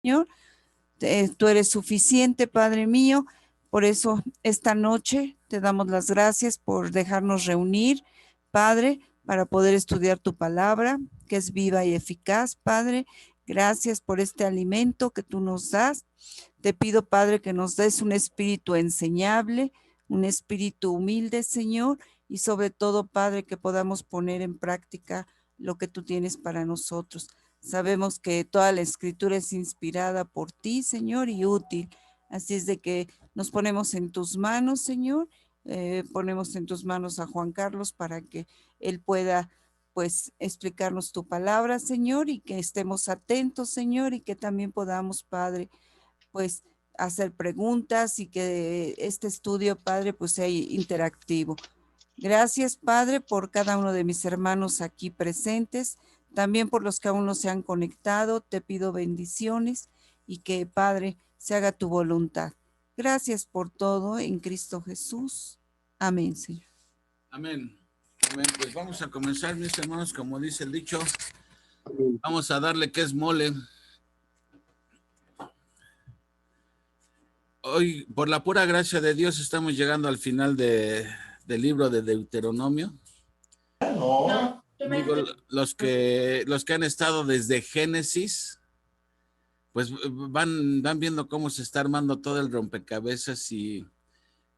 Señor. Tú eres suficiente, Padre mío. Por eso esta noche te damos las gracias por dejarnos reunir, Padre, para poder estudiar tu palabra, que es viva y eficaz, Padre. Gracias por este alimento que tú nos das. Te pido, Padre, que nos des un espíritu enseñable, un espíritu humilde, Señor, y sobre todo, Padre, que podamos poner en práctica lo que tú tienes para nosotros. Sabemos que toda la escritura es inspirada por ti, Señor, y útil. Así es de que nos ponemos en tus manos, Señor. Ponemos en tus manos a Juan Carlos para que él pueda, pues, explicarnos tu palabra, Señor, y que estemos atentos, Señor, y que también podamos, Padre, pues, hacer preguntas y que este estudio, Padre, pues sea interactivo. Gracias, Padre, por cada uno de mis hermanos aquí presentes, también por los que aún no se han conectado. Te pido bendiciones y que, Padre, se haga tu voluntad. Gracias por todo en Cristo Jesús. Amén, Señor. Amén. Amén. Pues vamos a comenzar, mis hermanos, como dice el dicho. Vamos a darle que es mole. Hoy, por la pura gracia de Dios, estamos llegando al final del libro de Deuteronomio. No. Digo, los que han estado desde Génesis, pues van viendo cómo se está armando todo el rompecabezas y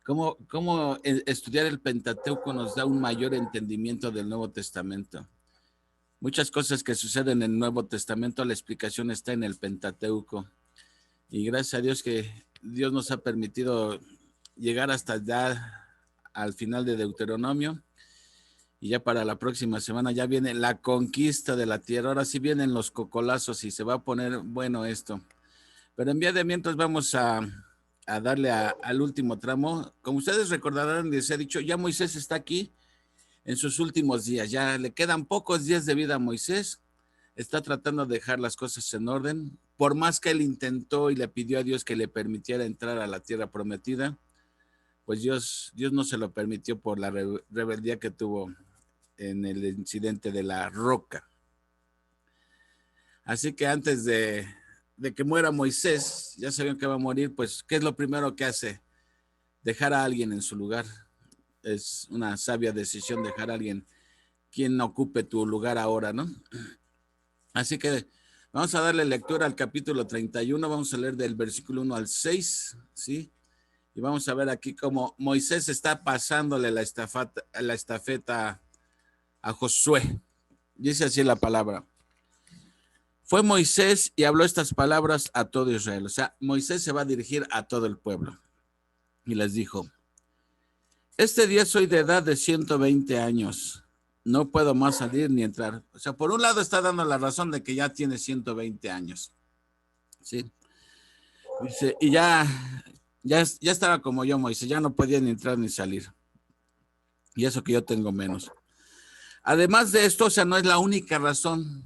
cómo estudiar el Pentateuco nos da un mayor entendimiento del Nuevo Testamento. Muchas cosas que suceden en el Nuevo Testamento, la explicación está en el Pentateuco. Y gracias a Dios que Dios nos ha permitido llegar hasta allá al final de Deuteronomio. Y ya para la próxima semana ya viene la conquista de la tierra. Ahora sí vienen los cocolazos y se va a poner bueno esto. Pero en vía de mientras vamos a darle al último tramo. Como ustedes recordarán, les he dicho, ya Moisés está aquí en sus últimos días. Ya le quedan pocos días de vida a Moisés. Está tratando de dejar las cosas en orden. Por más que él intentó y le pidió a Dios que le permitiera entrar a la tierra prometida, pues Dios no se lo permitió por la rebeldía que tuvo en el incidente de la roca. Así que antes de que muera Moisés, ya sabían que va a morir, pues ¿qué es lo primero que hace? Dejar a alguien en su lugar. Es una sabia decisión dejar a alguien quien ocupe tu lugar ahora, ¿no? Así que vamos a darle lectura al capítulo 31, vamos a leer del versículo 1 al 6, ¿sí? Y vamos a ver aquí cómo Moisés está pasándole la estafeta a Josué. Dice así la palabra. Fue Moisés y habló estas palabras a todo Israel. O sea, Moisés se va a dirigir a todo el pueblo. Y les dijo, este día soy de edad de 120 años. No puedo más salir ni entrar. O sea, por un lado está dando la razón de que ya tiene 120 años. ¿Sí? Dice, y ya estaba como yo, Moisés. Ya no podía ni entrar ni salir. Y eso que yo tengo menos. Además de esto, o sea, no es la única razón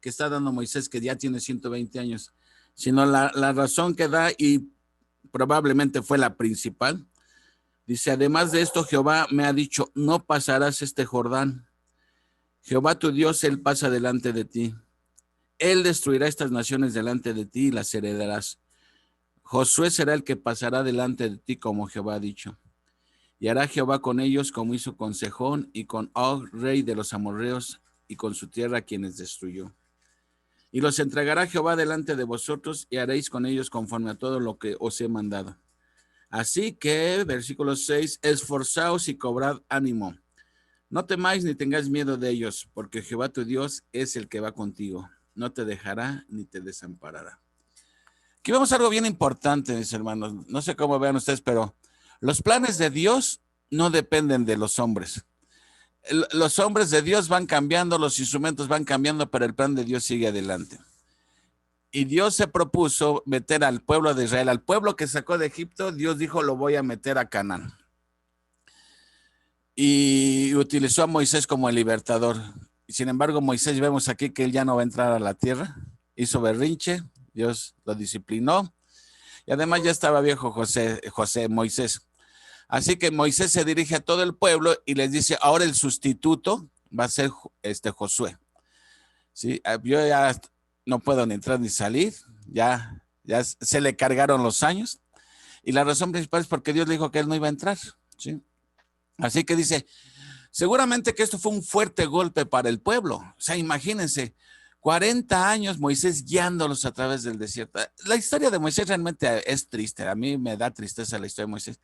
que está dando Moisés, que ya tiene 120 años, sino la razón que da, y probablemente fue la principal. Dice, además de esto, Jehová me ha dicho, no pasarás este Jordán. Jehová tu Dios, él pasa delante de ti. Él destruirá estas naciones delante de ti y las heredarás. Josué será el que pasará delante de ti, como Jehová ha dicho. Y hará Jehová con ellos como hizo con Sejón y con Og, rey de los amorreos, y con su tierra, quienes destruyó. Y los entregará Jehová delante de vosotros, y haréis con ellos conforme a todo lo que os he mandado. Así que, versículo 6, esforzaos y cobrad ánimo. No temáis ni tengáis miedo de ellos, porque Jehová tu Dios es el que va contigo. No te dejará ni te desamparará. Aquí vamos a algo bien importante, mis hermanos. No sé cómo vean ustedes, pero los planes de Dios no dependen de los hombres. Los hombres de Dios van cambiando, los instrumentos van cambiando, pero el plan de Dios sigue adelante. Y Dios se propuso meter al pueblo de Israel, al pueblo que sacó de Egipto. Dios dijo, lo voy a meter a Canaán. Y utilizó a Moisés como el libertador. Sin embargo, Moisés, vemos aquí que él ya no va a entrar a la tierra. Hizo berrinche, Dios lo disciplinó. Y además ya estaba viejo Moisés. Así que Moisés se dirige a todo el pueblo y les dice, ahora el sustituto va a ser Josué. ¿Sí? Yo ya no puedo ni entrar ni salir. ya se le cargaron los años. Y la razón principal es porque Dios le dijo que él no iba a entrar, ¿sí? Así que dice, seguramente que esto fue un fuerte golpe para el pueblo. O sea, imagínense, 40 años Moisés guiándolos a través del desierto. La historia de Moisés realmente es triste. A mí me da tristeza la historia de Moisés.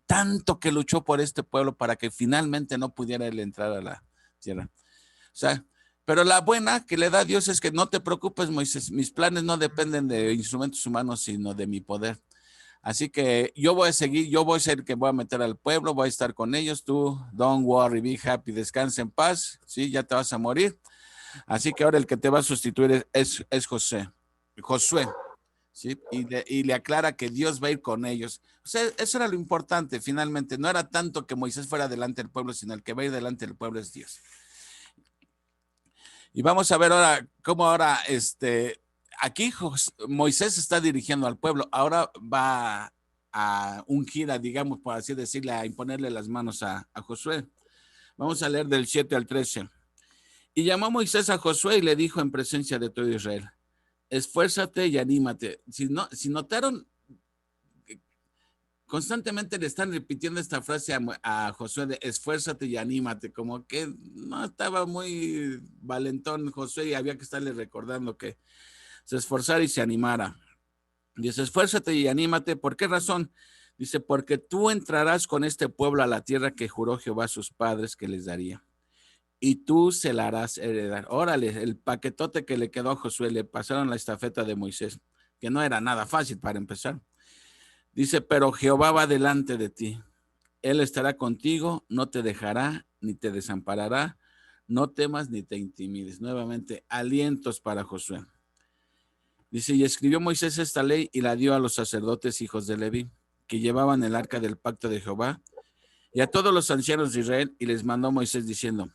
Tanto que luchó por este pueblo para que finalmente no pudiera él entrar a la tierra. O sea, pero la buena que le da a Dios es que no te preocupes, Moisés. Mis planes no dependen de instrumentos humanos, sino de mi poder. Así que yo voy a seguir, yo voy a ser el que voy a meter al pueblo, voy a estar con ellos. Tú, don't worry, be happy, descansa en paz. Sí, ya te vas a morir. Así que ahora el que te va a sustituir es Josué. ¿Sí? Y le aclara que Dios va a ir con ellos. O sea, eso era lo importante, finalmente. No era tanto que Moisés fuera delante del pueblo, sino el que va a ir delante del pueblo es Dios. Y vamos a ver ahora cómo aquí Moisés está dirigiendo al pueblo. Ahora va a ungir, digamos, por así decirle, a imponerle las manos a Josué. Vamos a leer del 7 al 13. Y llamó Moisés a Josué y le dijo en presencia de todo Israel, esfuérzate y anímate. Si notaron, constantemente le están repitiendo esta frase a Josué de esfuérzate y anímate, como que no estaba muy valentón Josué y había que estarle recordando que se esforzara y se animara. Dice, esfuérzate y anímate. ¿Por qué razón? Dice, porque tú entrarás con este pueblo a la tierra que juró Jehová a sus padres que les daría. Y tú se la harás heredar. Órale, el paquetote que le quedó a Josué, le pasaron la estafeta de Moisés, que no era nada fácil para empezar. Dice, pero Jehová va delante de ti. Él estará contigo, no te dejará ni te desamparará. No temas ni te intimides. Nuevamente, alientos para Josué. Dice, y escribió Moisés esta ley y la dio a los sacerdotes hijos de Leví, que llevaban el arca del pacto de Jehová, y a todos los ancianos de Israel, y les mandó Moisés diciendo,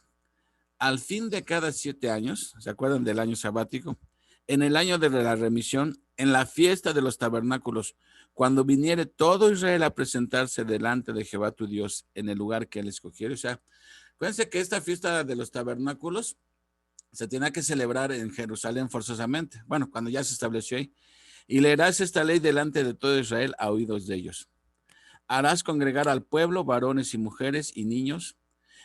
al fin de cada 7 años, ¿se acuerdan del año sabático? En el año de la remisión, en la fiesta de los tabernáculos, cuando viniere todo Israel a presentarse delante de Jehová tu Dios en el lugar que él escogiere. O sea, acuérdense que esta fiesta de los tabernáculos se tenía que celebrar en Jerusalén forzosamente. Bueno, cuando ya se estableció ahí. Y leerás esta ley delante de todo Israel a oídos de ellos. Harás congregar al pueblo, varones y mujeres y niños,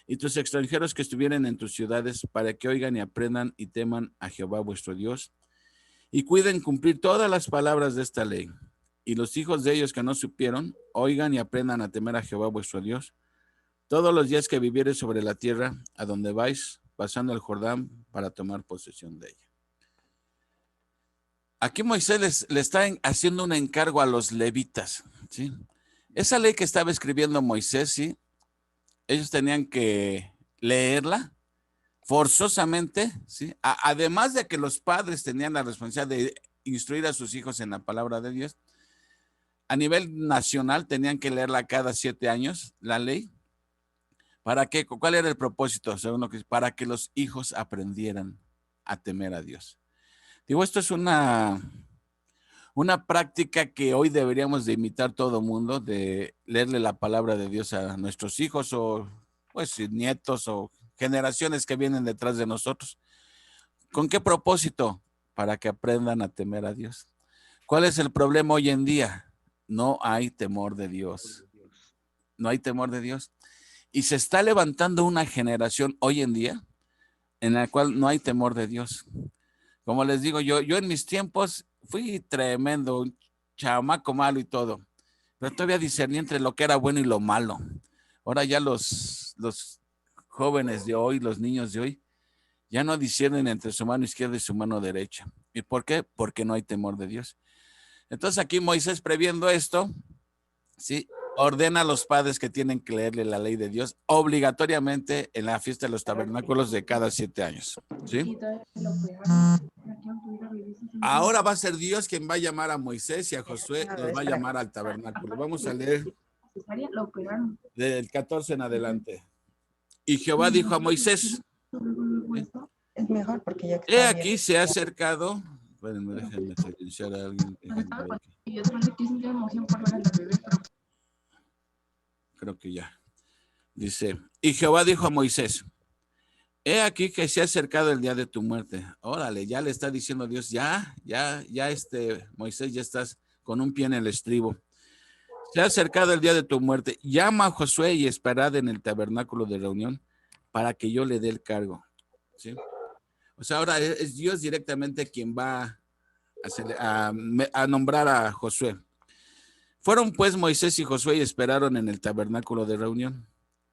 y tus extranjeros que estuvieren en tus ciudades, para que oigan y aprendan y teman a Jehová vuestro Dios, y cuiden cumplir todas las palabras de esta ley. Y los hijos de ellos que no supieron, oigan y aprendan a temer a Jehová vuestro Dios, todos los días que vivieres sobre la tierra, a donde vais, pasando el Jordán para tomar posesión de ella. Aquí Moisés le está haciendo un encargo a los levitas, ¿sí? Esa ley que estaba escribiendo Moisés, ¿sí? Ellos tenían que leerla forzosamente, ¿sí? Además de que los padres tenían la responsabilidad de instruir a sus hijos en la palabra de Dios, a nivel nacional tenían que leerla cada 7 años, la ley. ¿Para qué? ¿Cuál era el propósito? Según lo que, para que los hijos aprendieran a temer a Dios. Digo, esto es una práctica que hoy deberíamos de imitar todo mundo, de leerle la palabra de Dios a nuestros hijos o pues nietos o generaciones que vienen detrás de nosotros. ¿Con qué propósito? Para que aprendan a temer a Dios. ¿Cuál es el problema hoy en día? No hay temor de Dios. No hay temor de Dios. Y se está levantando una generación hoy en día en la cual no hay temor de Dios. Como les digo, yo en mis tiempos fui tremendo, un chamaco malo y todo, pero todavía discerní entre lo que era bueno y lo malo. Ahora ya los jóvenes de hoy, los niños de hoy, ya no disciernen entre su mano izquierda y su mano derecha. ¿Y por qué? Porque no hay temor de Dios. Entonces aquí Moisés, previendo esto, ¿sí?, ordena a los padres que tienen que leerle la ley de Dios obligatoriamente en la fiesta de los tabernáculos de cada 7 años. ¿Sí? Ahora va a ser Dios quien va a llamar a Moisés y a Josué los va a llamar al tabernáculo. Vamos a leer del 14 en adelante. Y Jehová dijo a Moisés, es mejor porque ya que he aquí se ha acercado. Espérenme, déjenme silenciar a alguien. Creo que ya. Dice, y Jehová dijo a Moisés, He aquí que se ha acercado el día de tu muerte. Órale, ya le está diciendo Dios, Moisés, ya estás con un pie en el estribo. Se ha acercado el día de tu muerte. Llama a Josué y esperad en el tabernáculo de reunión para que yo le dé el cargo. ¿Sí? O sea, ahora es Dios directamente quien va a nombrar a Josué. Fueron pues Moisés y Josué y esperaron en el tabernáculo de reunión.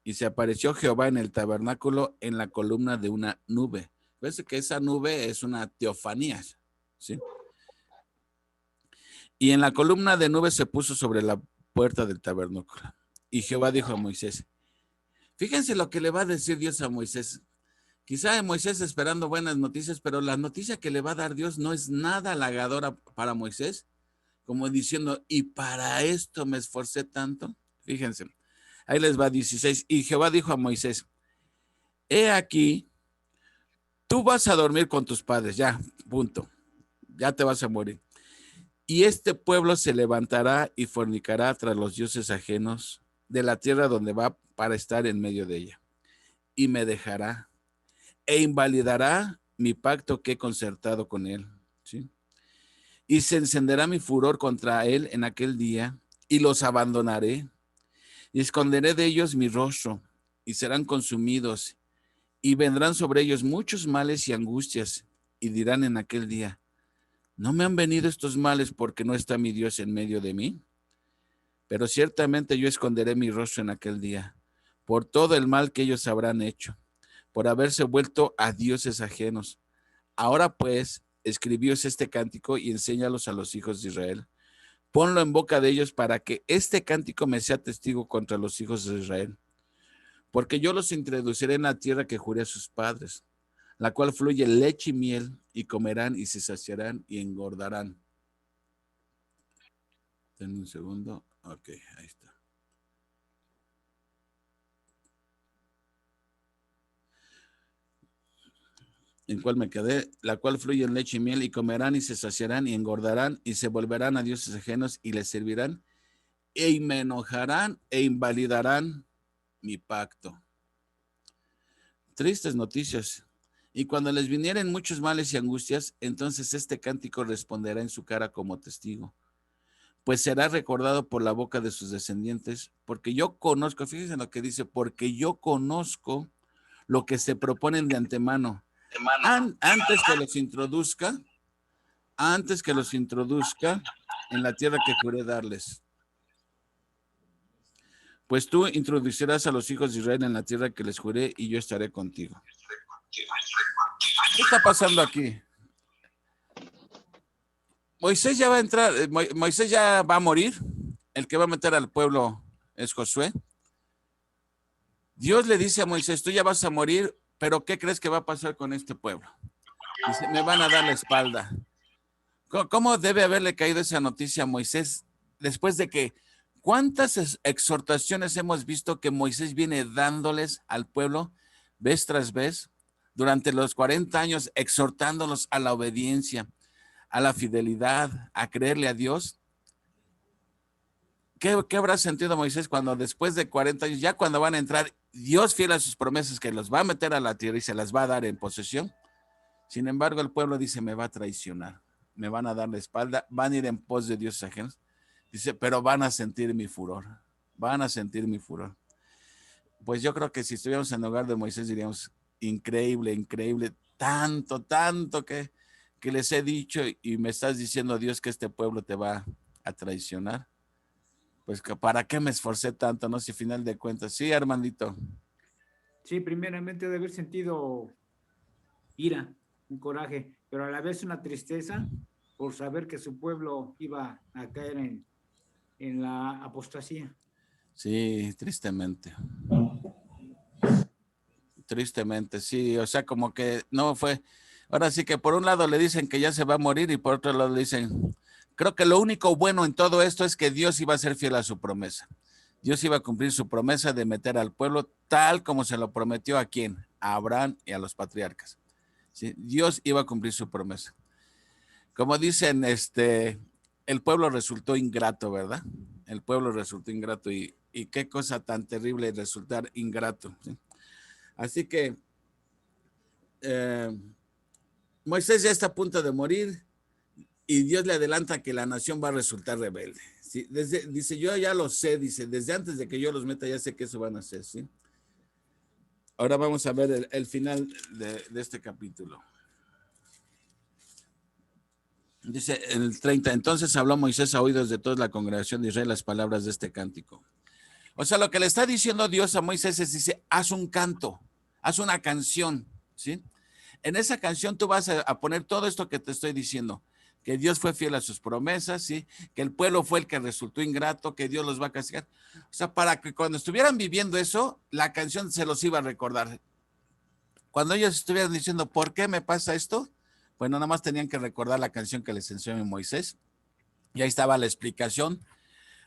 Y se apareció Jehová en el tabernáculo en la columna de una nube. Parece que esa nube es una teofanía, ¿sí? Y en la columna de nube se puso sobre la puerta del tabernáculo. Y Jehová dijo a Moisés, fíjense lo que le va a decir Dios a Moisés. Quizá Moisés esperando buenas noticias, pero la noticia que le va a dar Dios no es nada halagadora para Moisés, como diciendo, y para esto me esforcé tanto. Fíjense, ahí les va 16. Y Jehová dijo a Moisés, he aquí, tú vas a dormir con tus padres, ya, punto. Ya te vas a morir. Y este pueblo se levantará y fornicará tras los dioses ajenos de la tierra donde va para estar en medio de ella. Y me dejará e invalidará mi pacto que he concertado con él. ¿Sí? Y se encenderá mi furor contra él en aquel día y los abandonaré y esconderé de ellos mi rostro y serán consumidos y vendrán sobre ellos muchos males y angustias y dirán en aquel día, ¿no me han venido estos males porque no está mi Dios en medio de mí? Pero ciertamente yo esconderé mi rostro en aquel día por todo el mal que ellos habrán hecho, por haberse vuelto a dioses ajenos. Ahora pues, escribíos este cántico y enséñalos a los hijos de Israel. Ponlo en boca de ellos para que este cántico me sea testigo contra los hijos de Israel. Porque yo los introduciré en la tierra que juré a sus padres, la cual fluye leche y miel, y comerán y se saciarán y engordarán. Denme un segundo. Ok, ahí está. ¿En cuál me quedé? La cual fluye en leche y miel, y comerán y se saciarán y engordarán y se volverán a dioses ajenos y les servirán y me enojarán e invalidarán mi pacto. Tristes noticias. Y cuando les vinieren muchos males y angustias, entonces este cántico responderá en su cara como testigo, pues será recordado por la boca de sus descendientes, porque yo conozco, fíjense lo que dice, porque yo conozco lo que se proponen de antemano. Antes que los introduzca en la tierra que juré darles. Pues tú introducirás a los hijos de Israel en la tierra que les juré y yo estaré contigo. ¿Qué está pasando aquí? Moisés ya va a entrar, Moisés ya va a morir. El que va a meter al pueblo es Josué. Dios le dice a Moisés, tú ya vas a morir, pero ¿qué crees que va a pasar con este pueblo? Dice, me van a dar la espalda. ¿Cómo debe haberle caído esa noticia a Moisés después de que cuántas exhortaciones hemos visto que Moisés viene dándoles al pueblo vez tras vez durante los 40 años, exhortándolos a la obediencia, a la fidelidad, a creerle a Dios? ¿Qué habrá sentido Moisés cuando después de 40 años, ya cuando van a entrar, Dios fiel a sus promesas que los va a meter a la tierra y se las va a dar en posesión? Sin embargo, el pueblo dice, me va a traicionar, me van a dar la espalda, van a ir en pos de dioses ajenos. Dice, pero van a sentir mi furor, van a sentir mi furor. Pues yo creo que si estuviéramos en el lugar de Moisés diríamos, increíble, increíble, tanto que les he dicho y me estás diciendo, Dios, que este pueblo te va a traicionar. Pues ¿para qué me esforcé tanto? No, si al final de cuentas, sí, Armandito. Sí, primeramente de haber sentido ira, un coraje, pero a la vez una tristeza por saber que su pueblo iba a caer en la apostasía. Sí, tristemente. Tristemente, sí, o sea, como que no fue. Ahora sí que por un lado le dicen que ya se va a morir y por otro lado le dicen, creo que lo único bueno en todo esto es que Dios iba a ser fiel a su promesa. Dios iba a cumplir su promesa de meter al pueblo tal como se lo prometió a quién, a Abraham y a los patriarcas. ¿Sí? Dios iba a cumplir su promesa. Como dicen, el pueblo resultó ingrato, ¿verdad? El pueblo resultó ingrato y qué cosa tan terrible resultar ingrato. ¿Sí? Así que Moisés ya está a punto de morir y Dios le adelanta que la nación va a resultar rebelde. ¿Sí? Dice, yo ya lo sé, dice, desde antes de que yo los meta ya sé que eso van a hacer, ¿sí? Ahora vamos a ver el final de este capítulo. Dice el 30, entonces habló Moisés a oídos de toda la congregación de Israel las palabras de este cántico. O sea, lo que le está diciendo Dios a Moisés es, dice, haz un canto, haz una canción, ¿sí? En esa canción tú vas a poner todo esto que te estoy diciendo, que Dios fue fiel a sus promesas, ¿sí? Que el pueblo fue el que resultó ingrato, que Dios los va a castigar. O sea, para que cuando estuvieran viviendo eso, la canción se los iba a recordar. Cuando ellos estuvieran diciendo, ¿por qué me pasa esto? Bueno, nada más tenían que recordar la canción que les enseñó Moisés. Y ahí estaba la explicación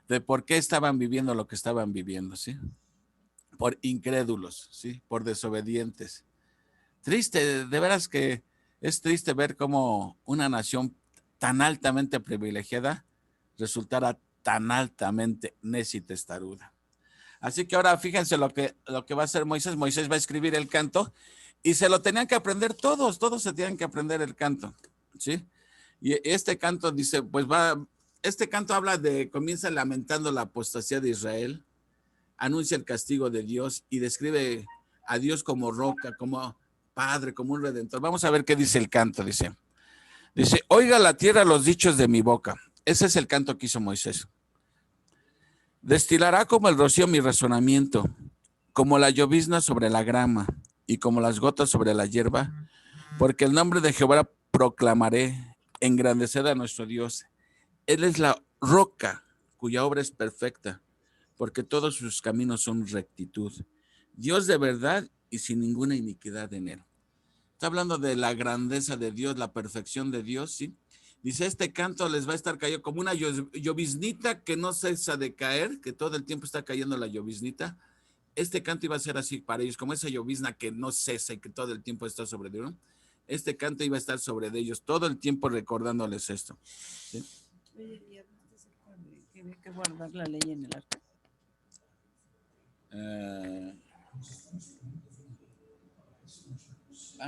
de por qué estaban viviendo lo que estaban viviendo, ¿sí? Por incrédulos, ¿sí? Por desobedientes. Triste, de veras que es triste ver cómo una nación tan altamente privilegiada resultara tan altamente necia y testaruda. Así que ahora fíjense lo que va a hacer Moisés. Moisés va a escribir el canto y se lo tenían que aprender todos se tenían que aprender el canto, ¿sí? Y este canto dice, este canto habla comienza lamentando la apostasía de Israel, anuncia el castigo de Dios y describe a Dios como roca, como Padre, como un redentor. Vamos a ver qué dice el canto, dice, oiga la tierra los dichos de mi boca. Ese es el canto que hizo Moisés. Destilará como el rocío mi razonamiento, como la llovizna sobre la grama y como las gotas sobre la hierba, porque el nombre de Jehová proclamaré, engrandecer a nuestro Dios. Él es la roca cuya obra es perfecta, porque todos sus caminos son rectitud. Dios de verdad y sin ninguna iniquidad en él. Está hablando de la grandeza de Dios, la perfección de Dios, ¿sí? Dice, este canto les va a estar cayendo como una lloviznita que no cesa de caer, que todo el tiempo está cayendo la lloviznita. Este canto iba a ser así para ellos, como esa llovizna que no cesa y que todo el tiempo está sobre ellos. Este canto iba a estar sobre ellos todo el tiempo recordándoles esto, ¿sí? Que hay que guardar la ley en el arca.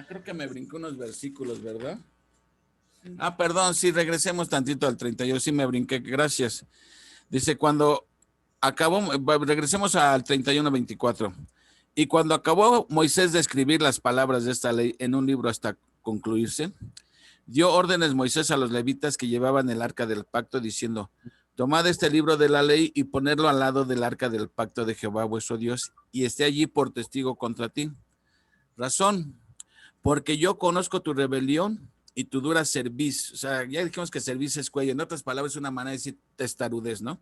Creo que me brincó unos versículos, ¿verdad? Perdón, sí, regresemos tantito al 31, sí me brinqué, gracias. Dice, cuando acabó, regresemos al 31:24. Y cuando acabó Moisés de escribir las palabras de esta ley en un libro hasta concluirse, dio órdenes Moisés a los levitas que llevaban el arca del pacto, diciendo, tomad este libro de la ley y ponerlo al lado del arca del pacto de Jehová vuestro Dios, y esté allí por testigo contra ti. Razón, porque yo conozco tu rebelión y tu dura cerviz. O sea, ya dijimos que cerviz es cuello. En otras palabras, es una manera de decir testarudez, ¿no?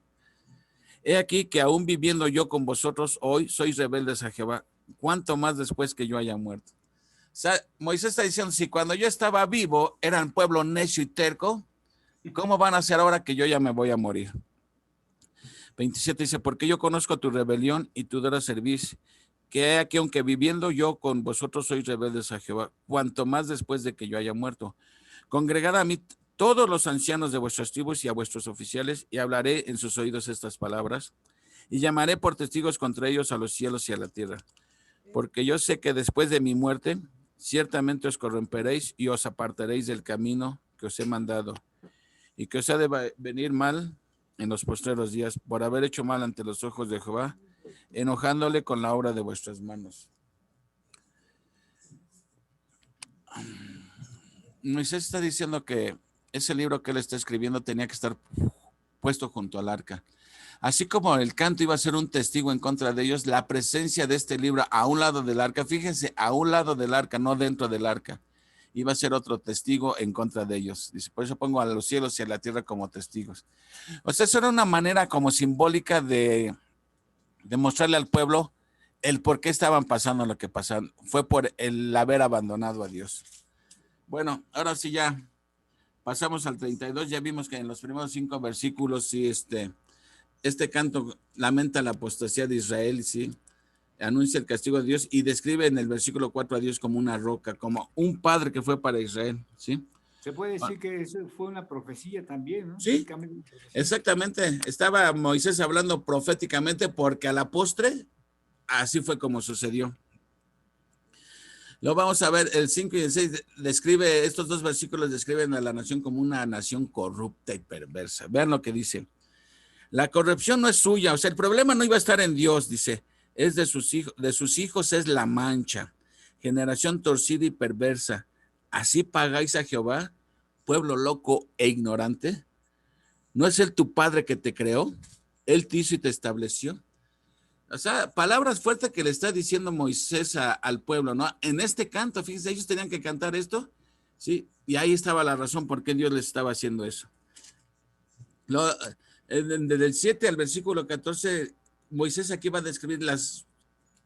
He aquí que aún viviendo yo con vosotros hoy, sois rebeldes a Jehová. ¿Cuánto más después que yo haya muerto? O sea, Moisés está diciendo, si cuando yo estaba vivo eran pueblo necio y terco, ¿cómo van a ser ahora que yo ya me voy a morir? 27 dice, porque yo conozco tu rebelión y tu dura cerviz, que he aquí, aunque viviendo yo con vosotros sois rebeldes a Jehová, cuanto más después de que yo haya muerto. Congregad a mí todos los ancianos de vuestras tribus y a vuestros oficiales, y hablaré en sus oídos estas palabras, y llamaré por testigos contra ellos a los cielos y a la tierra. Porque yo sé que después de mi muerte, ciertamente os corromperéis y os apartaréis del camino que os he mandado, y que os ha de venir mal en los postreros días, por haber hecho mal ante los ojos de Jehová, enojándole con la obra de vuestras manos. Moisés está diciendo que ese libro que él está escribiendo tenía que estar puesto junto al arca. Así como el canto iba a ser un testigo en contra de ellos, la presencia de este libro a un lado del arca, fíjense, a un lado del arca, no dentro del arca, iba a ser otro testigo en contra de ellos. Dice, por eso pongo a los cielos y a la tierra como testigos. O sea, eso era una manera como simbólica de mostrarle al pueblo el por qué estaban pasando lo que pasaron. Fue por el haber abandonado a Dios. Bueno, ahora sí ya pasamos al 32. Ya vimos que en los primeros 5 versículos sí este canto lamenta la apostasía de Israel, sí, anuncia el castigo de Dios y describe en el versículo 4 a Dios como una roca, como un padre que fue para Israel, sí. Se puede decir que eso fue una profecía también, ¿no? Sí, exactamente. Estaba Moisés hablando proféticamente porque a la postre así fue como sucedió. Lo vamos a ver, el 5 y el 6 describe, estos dos versículos describen a la nación como una nación corrupta y perversa. Vean lo que dice. La corrupción no es suya, o sea, el problema no iba a estar en Dios, dice, es de sus hijos es la mancha, generación torcida y perversa. ¿Así pagáis a Jehová, pueblo loco e ignorante? ¿No es él tu padre que te creó? Él te hizo y te estableció. O sea, palabras fuertes que le está diciendo Moisés al pueblo, ¿no? En este canto, fíjense, ellos tenían que cantar esto, ¿sí? Y ahí estaba la razón por qué Dios les estaba haciendo eso. Desde el 7 al versículo 14, Moisés aquí va a describir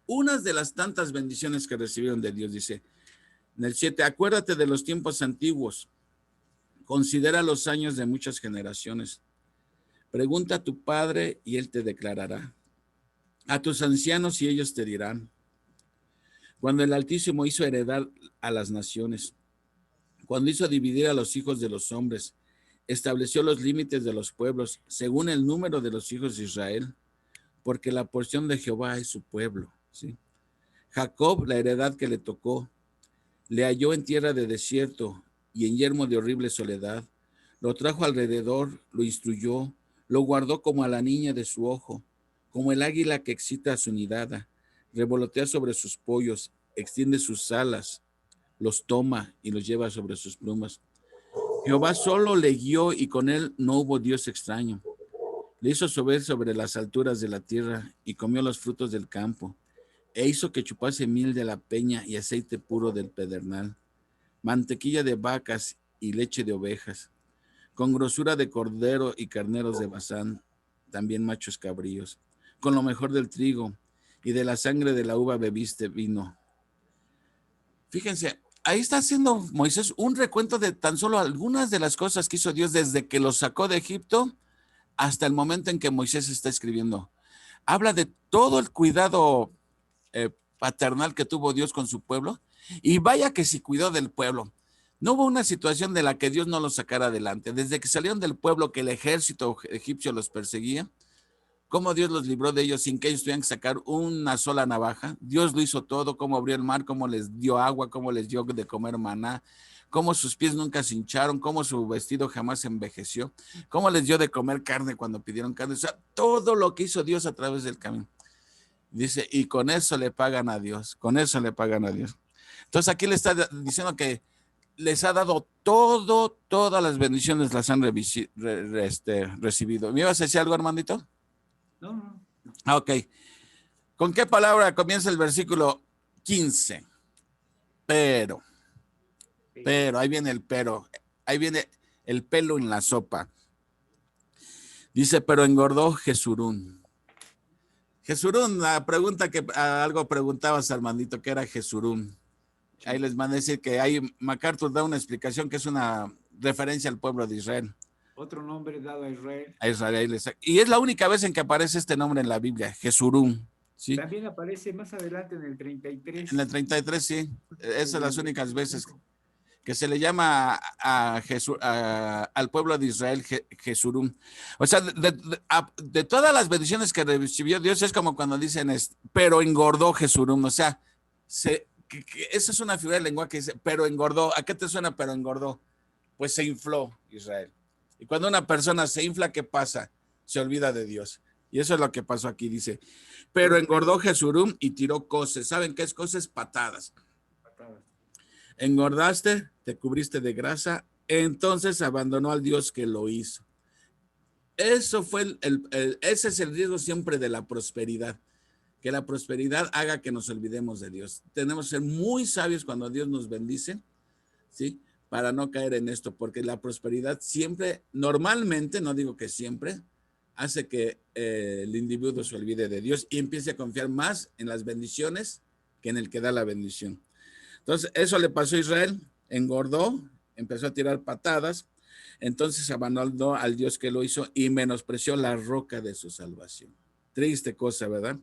unas de las tantas bendiciones que recibieron de Dios. Dice, en el 7, acuérdate de los tiempos antiguos, considera los años de muchas generaciones. Pregunta a tu padre y él te declarará. A tus ancianos y ellos te dirán. Cuando el Altísimo hizo heredar a las naciones, cuando hizo dividir a los hijos de los hombres, estableció los límites de los pueblos según el número de los hijos de Israel, porque la porción de Jehová es su pueblo, ¿sí? Jacob, la heredad que le tocó, le halló en tierra de desierto y en yermo de horrible soledad. Lo trajo alrededor, lo instruyó, lo guardó como a la niña de su ojo, como el águila que excita a su nidada, revolotea sobre sus pollos, extiende sus alas, los toma y los lleva sobre sus plumas. Jehová solo le guió y con él no hubo Dios extraño. Le hizo subir sobre las alturas de la tierra y comió los frutos del campo, e hizo que chupase miel de la peña y aceite puro del pedernal, mantequilla de vacas y leche de ovejas, con grosura de cordero y carneros de Basán, también machos cabríos, con lo mejor del trigo, y de la sangre de la uva bebiste vino. Fíjense, ahí está haciendo Moisés un recuento de tan solo algunas de las cosas que hizo Dios desde que los sacó de Egipto hasta el momento en que Moisés está escribiendo. Habla de todo el cuidado paternal que tuvo Dios con su pueblo, y vaya que sí cuidó del pueblo. No hubo una situación de la que Dios no los sacara adelante. Desde que salieron del pueblo, que el ejército egipcio los perseguía, cómo Dios los libró de ellos sin que ellos tuvieran que sacar una sola navaja. Dios lo hizo todo, cómo abrió el mar, cómo les dio agua, cómo les dio de comer maná, cómo sus pies nunca se hincharon, cómo su vestido jamás envejeció, cómo les dio de comer carne cuando pidieron carne. O sea, todo lo que hizo Dios a través del camino. Dice, y con eso le pagan a Dios, con eso le pagan a Dios. Entonces aquí le está diciendo que les ha dado todas las bendiciones las han recibido. ¿Me ibas a decir algo, Armandito? No. Ok. ¿Con qué palabra comienza el versículo 15? Pero, ahí viene el pero, ahí viene el pelo en la sopa. Dice, pero engordó Jesurún. Jesurún, la pregunta que algo preguntabas, Armandito, ¿qué era Jesurún? Ahí les van a decir que ahí MacArthur da una explicación que es una referencia al pueblo de Israel. Otro nombre dado a Israel. A Israel. Y es la única vez en que aparece este nombre en la Biblia, Jesurún. ¿Sí? También aparece más adelante en el 33. En el 33, sí. Esas son las únicas veces que se le llama al pueblo de Israel Jesurún. O sea, de todas las bendiciones que recibió Dios, es como cuando dicen, pero engordó Jesurún. O sea, esa es una figura de lenguaje que dice, pero engordó. ¿A qué te suena pero engordó? Pues se infló Israel. Y cuando una persona se infla, ¿qué pasa? Se olvida de Dios. Y eso es lo que pasó aquí, dice. Pero engordó Jesurún y tiró coces. ¿Saben qué es coces? Patadas. Engordaste, te cubriste de grasa, entonces abandonó al Dios que lo hizo. Eso fue ese es el riesgo siempre de la prosperidad. Que la prosperidad haga que nos olvidemos de Dios. Tenemos que ser muy sabios cuando Dios nos bendice, ¿sí? Para no caer en esto, porque la prosperidad siempre, normalmente, no digo que siempre, hace que el individuo se olvide de Dios y empiece a confiar más en las bendiciones que en el que da la bendición. Entonces, eso le pasó a Israel, engordó, empezó a tirar patadas, entonces abandonó al Dios que lo hizo y menospreció la roca de su salvación. Triste cosa, ¿verdad?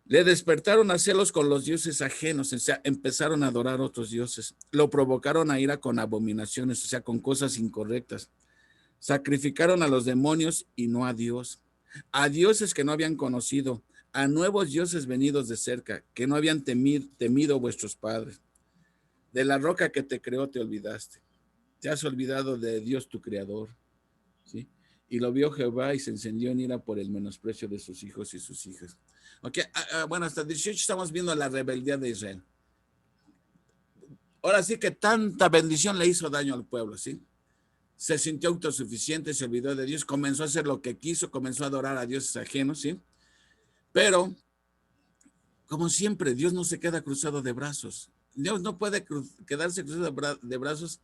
Le despertaron a celos con los dioses ajenos, o sea, empezaron a adorar a otros dioses. Lo provocaron a ira con abominaciones, o sea, con cosas incorrectas. Sacrificaron a los demonios y no a Dios. A dioses que no habían conocido, a nuevos dioses venidos de cerca, que no habían temido vuestros padres. De la roca que te creó te olvidaste. Te has olvidado de Dios tu creador, ¿sí? Y lo vio Jehová y se encendió en ira por el menosprecio de sus hijos y sus hijas. Ok, bueno, hasta 18 estamos viendo la rebeldía de Israel. Ahora sí que tanta bendición le hizo daño al pueblo, ¿sí? Se sintió autosuficiente, se olvidó de Dios, comenzó a hacer lo que quiso, comenzó a adorar a dioses ajenos, ¿sí? Pero, como siempre, Dios no se queda cruzado de brazos. Dios no puede quedarse cruzado de brazos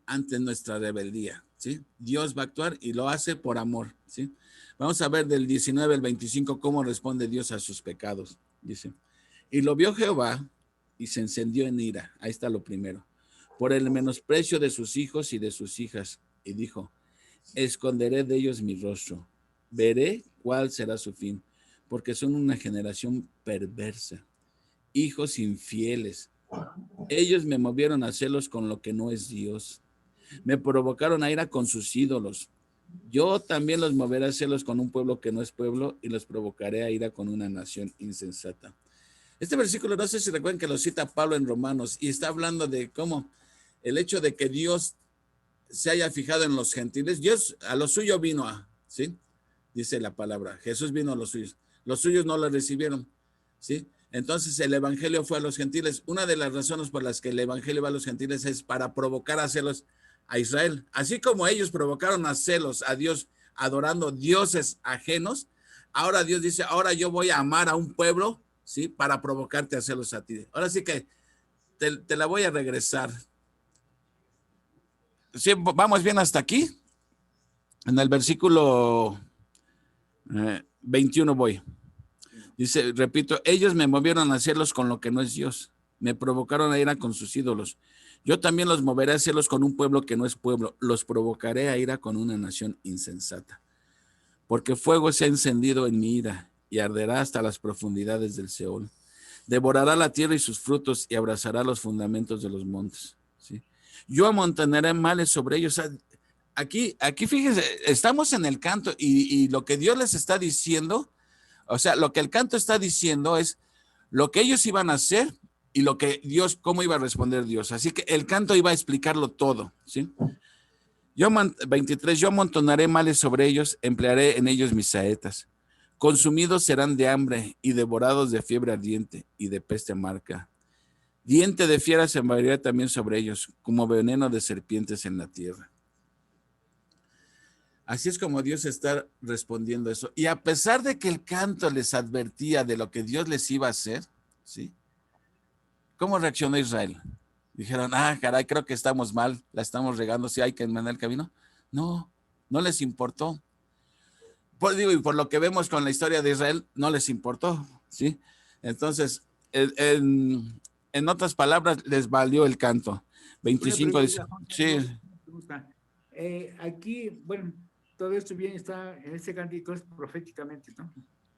ante nuestra rebeldía, ¿sí? Dios va a actuar y lo hace por amor, ¿sí? Vamos a ver del 19 al 25 cómo responde Dios a sus pecados. Dice, y lo vio Jehová y se encendió en ira. Ahí está lo primero. Por el menosprecio de sus hijos y de sus hijas. Y dijo, esconderé de ellos mi rostro. Veré cuál será su fin, porque son una generación perversa, hijos infieles. Ellos me movieron a celos con lo que no es Dios. Me provocaron a ira con sus ídolos. Yo también los moveré a celos con un pueblo que no es pueblo y los provocaré a ira con una nación insensata. Este versículo, no sé si recuerdan que lo cita Pablo en Romanos y está hablando de cómo el hecho de que Dios se haya fijado en los gentiles. Dios a lo suyo vino ¿sí? Dice la palabra. Jesús vino a los suyos no lo recibieron, ¿sí? Entonces el evangelio fue a los gentiles. Una de las razones por las que el evangelio va a los gentiles es para provocar a celos a Israel. Así como ellos provocaron a celos a Dios adorando dioses ajenos, ahora Dios dice, ahora yo voy a amar a un pueblo, ¿sí? Para provocarte a celos a ti. Ahora sí que te la voy a regresar. ¿Sí, vamos bien hasta aquí? En el versículo 21 voy. Dice, repito, ellos me movieron a celos con lo que no es Dios. Me provocaron a ira con sus ídolos. Yo también los moveré a celos con un pueblo que no es pueblo. Los provocaré a ira con una nación insensata. Porque fuego se ha encendido en mi ira y arderá hasta las profundidades del Seol. Devorará la tierra y sus frutos y abrazará los fundamentos de los montes. ¿Sí? Yo amontonaré males sobre ellos. Aquí fíjense, estamos en el canto y lo que Dios les está diciendo, o sea, lo que el canto está diciendo es lo que ellos iban a hacer y lo que Dios, cómo iba a responder Dios. Así que el canto iba a explicarlo todo, ¿sí? 23, yo amontonaré males sobre ellos, emplearé en ellos mis saetas. Consumidos serán de hambre y devorados de fiebre ardiente y de peste amarga. Diente de fiera se moverá también sobre ellos, como veneno de serpientes en la tierra. Así es como Dios está respondiendo eso. Y a pesar de que el canto les advertía de lo que Dios les iba a hacer, ¿sí? ¿Cómo reaccionó Israel? Dijeron, caray, creo que estamos mal, la estamos regando, si hay que enmendar el camino. No, no les importó. Y por lo que vemos con la historia de Israel, no les importó, ¿sí? Entonces, en otras palabras, les valió el canto. 25 dice, sí. Aquí, bueno, todo esto bien está en este cántico, es proféticamente, ¿no?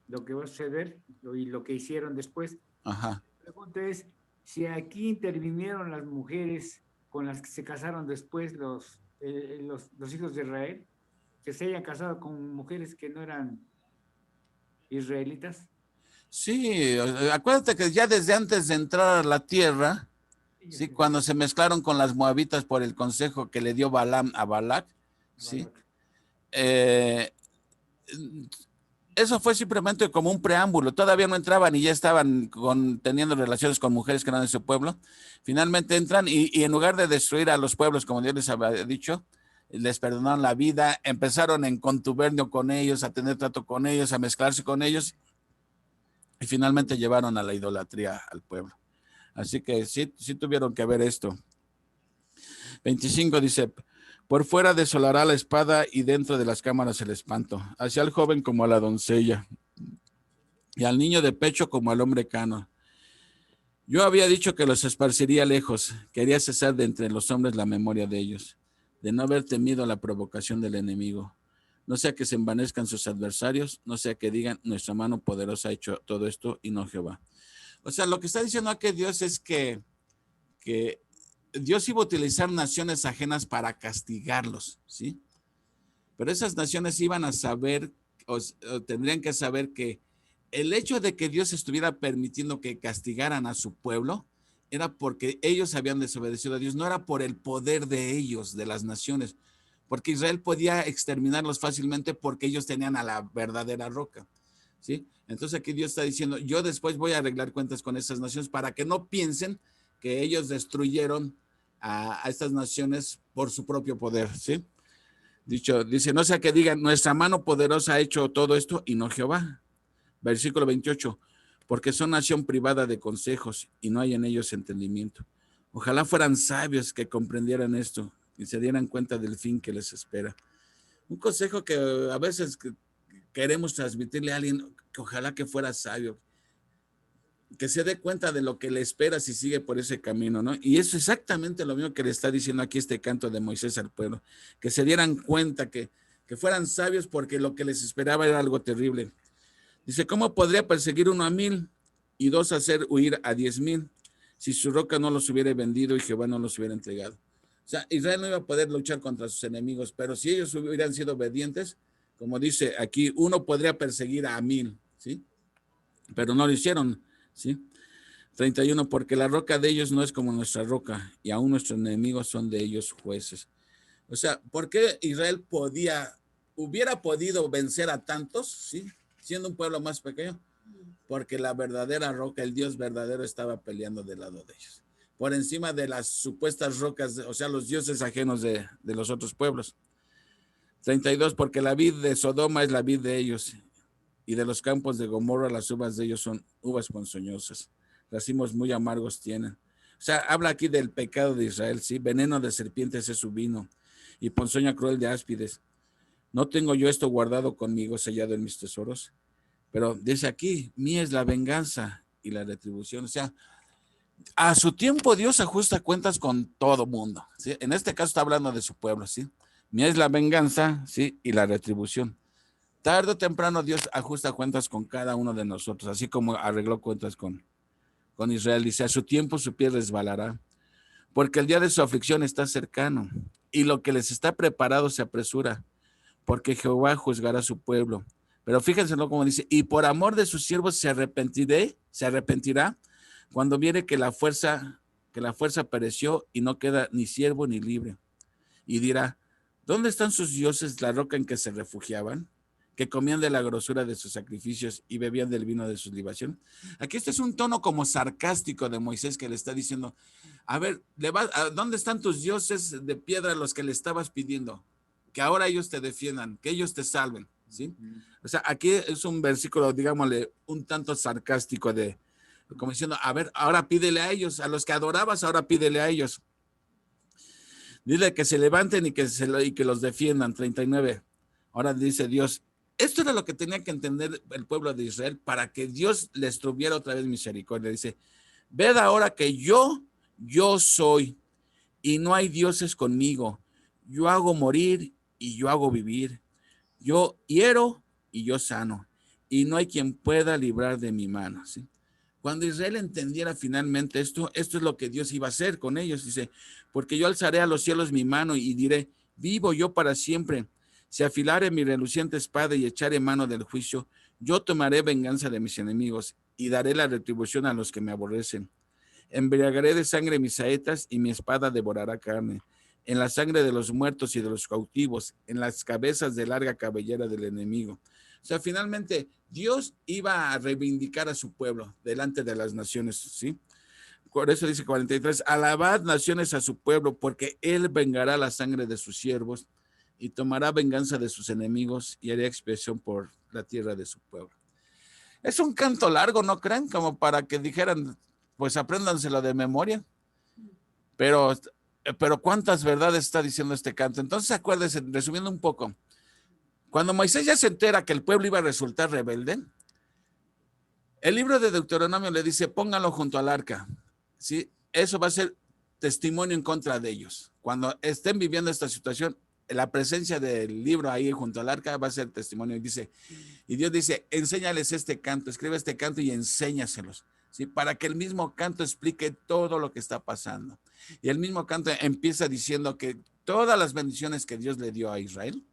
Lo que va a suceder y lo que hicieron después. Ajá. La pregunta es, si aquí intervinieron las mujeres con las que se casaron después los hijos de Israel, que se hayan casado con mujeres que no eran israelitas. Sí, acuérdate que ya desde antes de entrar a la tierra, sí, cuando se mezclaron con las moabitas por el consejo que le dio Balaam a Balac, sí, eso fue simplemente como un preámbulo. Todavía no entraban y ya estaban teniendo relaciones con mujeres que eran de su pueblo. Finalmente entran y en lugar de destruir a los pueblos, como Dios les había dicho, les perdonaron la vida, empezaron en contubernio con ellos, a tener trato con ellos, a mezclarse con ellos y finalmente llevaron a la idolatría al pueblo. Así que sí tuvieron que ver esto. 25 dice, por fuera desolará la espada y dentro de las cámaras el espanto, hacia el joven como a la doncella y al niño de pecho como al hombre cano. Yo había dicho que los esparciría lejos, quería cesar de entre los hombres la memoria de ellos, de no haber temido la provocación del enemigo. No sea que se envanezcan sus adversarios, no sea que digan, nuestra mano poderosa ha hecho todo esto y no Jehová. O sea, lo que está diciendo aquí Dios es que Dios iba a utilizar naciones ajenas para castigarlos, ¿sí? Pero esas naciones iban a saber, o tendrían que saber que el hecho de que Dios estuviera permitiendo que castigaran a su pueblo era porque ellos habían desobedecido a Dios, no era por el poder de ellos, de las naciones, porque Israel podía exterminarlos fácilmente porque ellos tenían a la verdadera roca, ¿sí? Entonces aquí Dios está diciendo, yo después voy a arreglar cuentas con esas naciones para que no piensen que ellos destruyeron a estas naciones por su propio poder, ¿sí? Dice, no sea que digan, nuestra mano poderosa ha hecho todo esto y no Jehová. Versículo 28, porque son nación privada de consejos y no hay en ellos entendimiento. Ojalá fueran sabios que comprendieran esto y se dieran cuenta del fin que les espera. Un consejo que a veces queremos transmitirle a alguien, que ojalá que fuera sabio, que se dé cuenta de lo que le espera si sigue por ese camino, ¿no? Y eso es exactamente lo mismo que le está diciendo aquí este canto de Moisés al pueblo, que se dieran cuenta, que fueran sabios porque lo que les esperaba era algo terrible. Dice, ¿cómo podría perseguir uno a 1000 y 2 hacer huir a 10,000 si su roca no los hubiera vendido y Jehová no los hubiera entregado? O sea, Israel no iba a poder luchar contra sus enemigos, pero si ellos hubieran sido obedientes, como dice aquí, uno podría perseguir a 1000, ¿sí? Pero no lo hicieron, ¿sí? 31, porque la roca de ellos no es como nuestra roca y aún nuestros enemigos son de ellos jueces. O sea, ¿por qué Israel hubiera podido vencer a tantos, ¿sí? Siendo un pueblo más pequeño? Porque la verdadera roca, el Dios verdadero, estaba peleando del lado de ellos, por encima de las supuestas rocas, o sea, los dioses ajenos de los otros pueblos. 32, porque la vid de Sodoma es la vid de ellos, y de los campos de Gomorra las uvas de ellos son uvas ponzoñosas, racimos muy amargos tienen. O sea, habla aquí del pecado de Israel, ¿sí? Veneno de serpientes es su vino, y ponzoña cruel de áspides. ¿No tengo yo esto guardado conmigo, sellado en mis tesoros? Pero dice aquí, mía es la venganza y la retribución. O sea, a su tiempo Dios ajusta cuentas con todo mundo, ¿sí? En este caso está hablando de su pueblo, ¿sí? Mía es la venganza, ¿sí? Y la retribución. Tarde o temprano Dios ajusta cuentas con cada uno de nosotros, así como arregló cuentas con Israel. Dice, a su tiempo su pie resbalará, porque el día de su aflicción está cercano, y lo que les está preparado se apresura, porque Jehová juzgará a su pueblo. Pero fíjense como dice, y por amor de sus siervos se arrepentirá cuando viere que la fuerza pereció y no queda ni siervo ni libre. Y dirá, ¿dónde están sus dioses, la roca en que se refugiaban? Que comían de la grosura de sus sacrificios y bebían del vino de sus libaciones. Aquí este es un tono como sarcástico de Moisés, que le está diciendo, a ver, ¿dónde están tus dioses de piedra, los que le estabas pidiendo? Que ahora ellos te defiendan, que ellos te salven, ¿sí? O sea, aquí es un versículo, digámosle, un tanto sarcástico, como diciendo, a ver, ahora pídele a ellos, a los que adorabas, ahora pídele a ellos. Dile que se levanten y que los defiendan. 39. Ahora dice Dios, esto era lo que tenía que entender el pueblo de Israel para que Dios les tuviera otra vez misericordia. Dice, ved ahora que yo soy y no hay dioses conmigo. Yo hago morir y yo hago vivir. Yo hiero y yo sano. Y no hay quien pueda librar de mi mano, ¿sí? Cuando Israel entendiera finalmente esto es lo que Dios iba a hacer con ellos. Dice, porque yo alzaré a los cielos mi mano y diré, vivo yo para siempre. Si afilare mi reluciente espada y echaré mano del juicio, yo tomaré venganza de mis enemigos y daré la retribución a los que me aborrecen. Embriagaré de sangre mis saetas y mi espada devorará carne. En la sangre de los muertos y de los cautivos, en las cabezas de larga cabellera del enemigo. O sea, finalmente Dios iba a reivindicar a su pueblo delante de las naciones, ¿sí? Por eso dice 43, alabad naciones a su pueblo, porque él vengará la sangre de sus siervos y tomará venganza de sus enemigos y hará expiación por la tierra de su pueblo. Es un canto largo, ¿no creen? Como para que dijeran, pues apréndanselo de memoria. Pero ¿cuántas verdades está diciendo este canto? Entonces, acuérdense, resumiendo un poco, cuando Moisés ya se entera que el pueblo iba a resultar rebelde, el libro de Deuteronomio le dice, pónganlo junto al arca, ¿sí? Eso va a ser testimonio en contra de ellos. Cuando estén viviendo esta situación, la presencia del libro ahí junto al arca va a ser testimonio. Y Dios dice, enséñales este canto, escribe este canto y enséñaselos, ¿sí? Para que el mismo canto explique todo lo que está pasando. Y el mismo canto empieza diciendo que todas las bendiciones que Dios le dio a Israel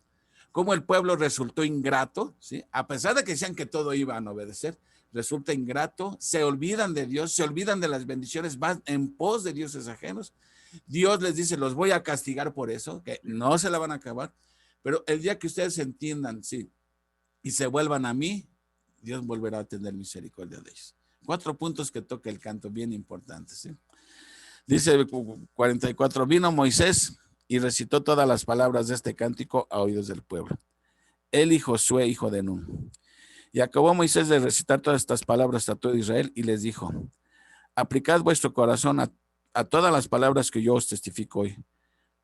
cómo el pueblo resultó ingrato, ¿sí? A pesar de que decían que todo iban a obedecer, resulta ingrato, se olvidan de Dios, se olvidan de las bendiciones, van en pos de dioses ajenos. Dios les dice, los voy a castigar por eso, que no se la van a acabar, pero el día que ustedes entiendan, sí, y se vuelvan a mí, Dios volverá a tener misericordia de ellos. 4 puntos que toca el canto, bien importantes, ¿sí? Dice 44, vino Moisés y recitó todas las palabras de este cántico a oídos del pueblo. Él y Josué, hijo de Nun. Y acabó Moisés de recitar todas estas palabras a todo Israel y les dijo, aplicad vuestro corazón a todas las palabras que yo os testifico hoy,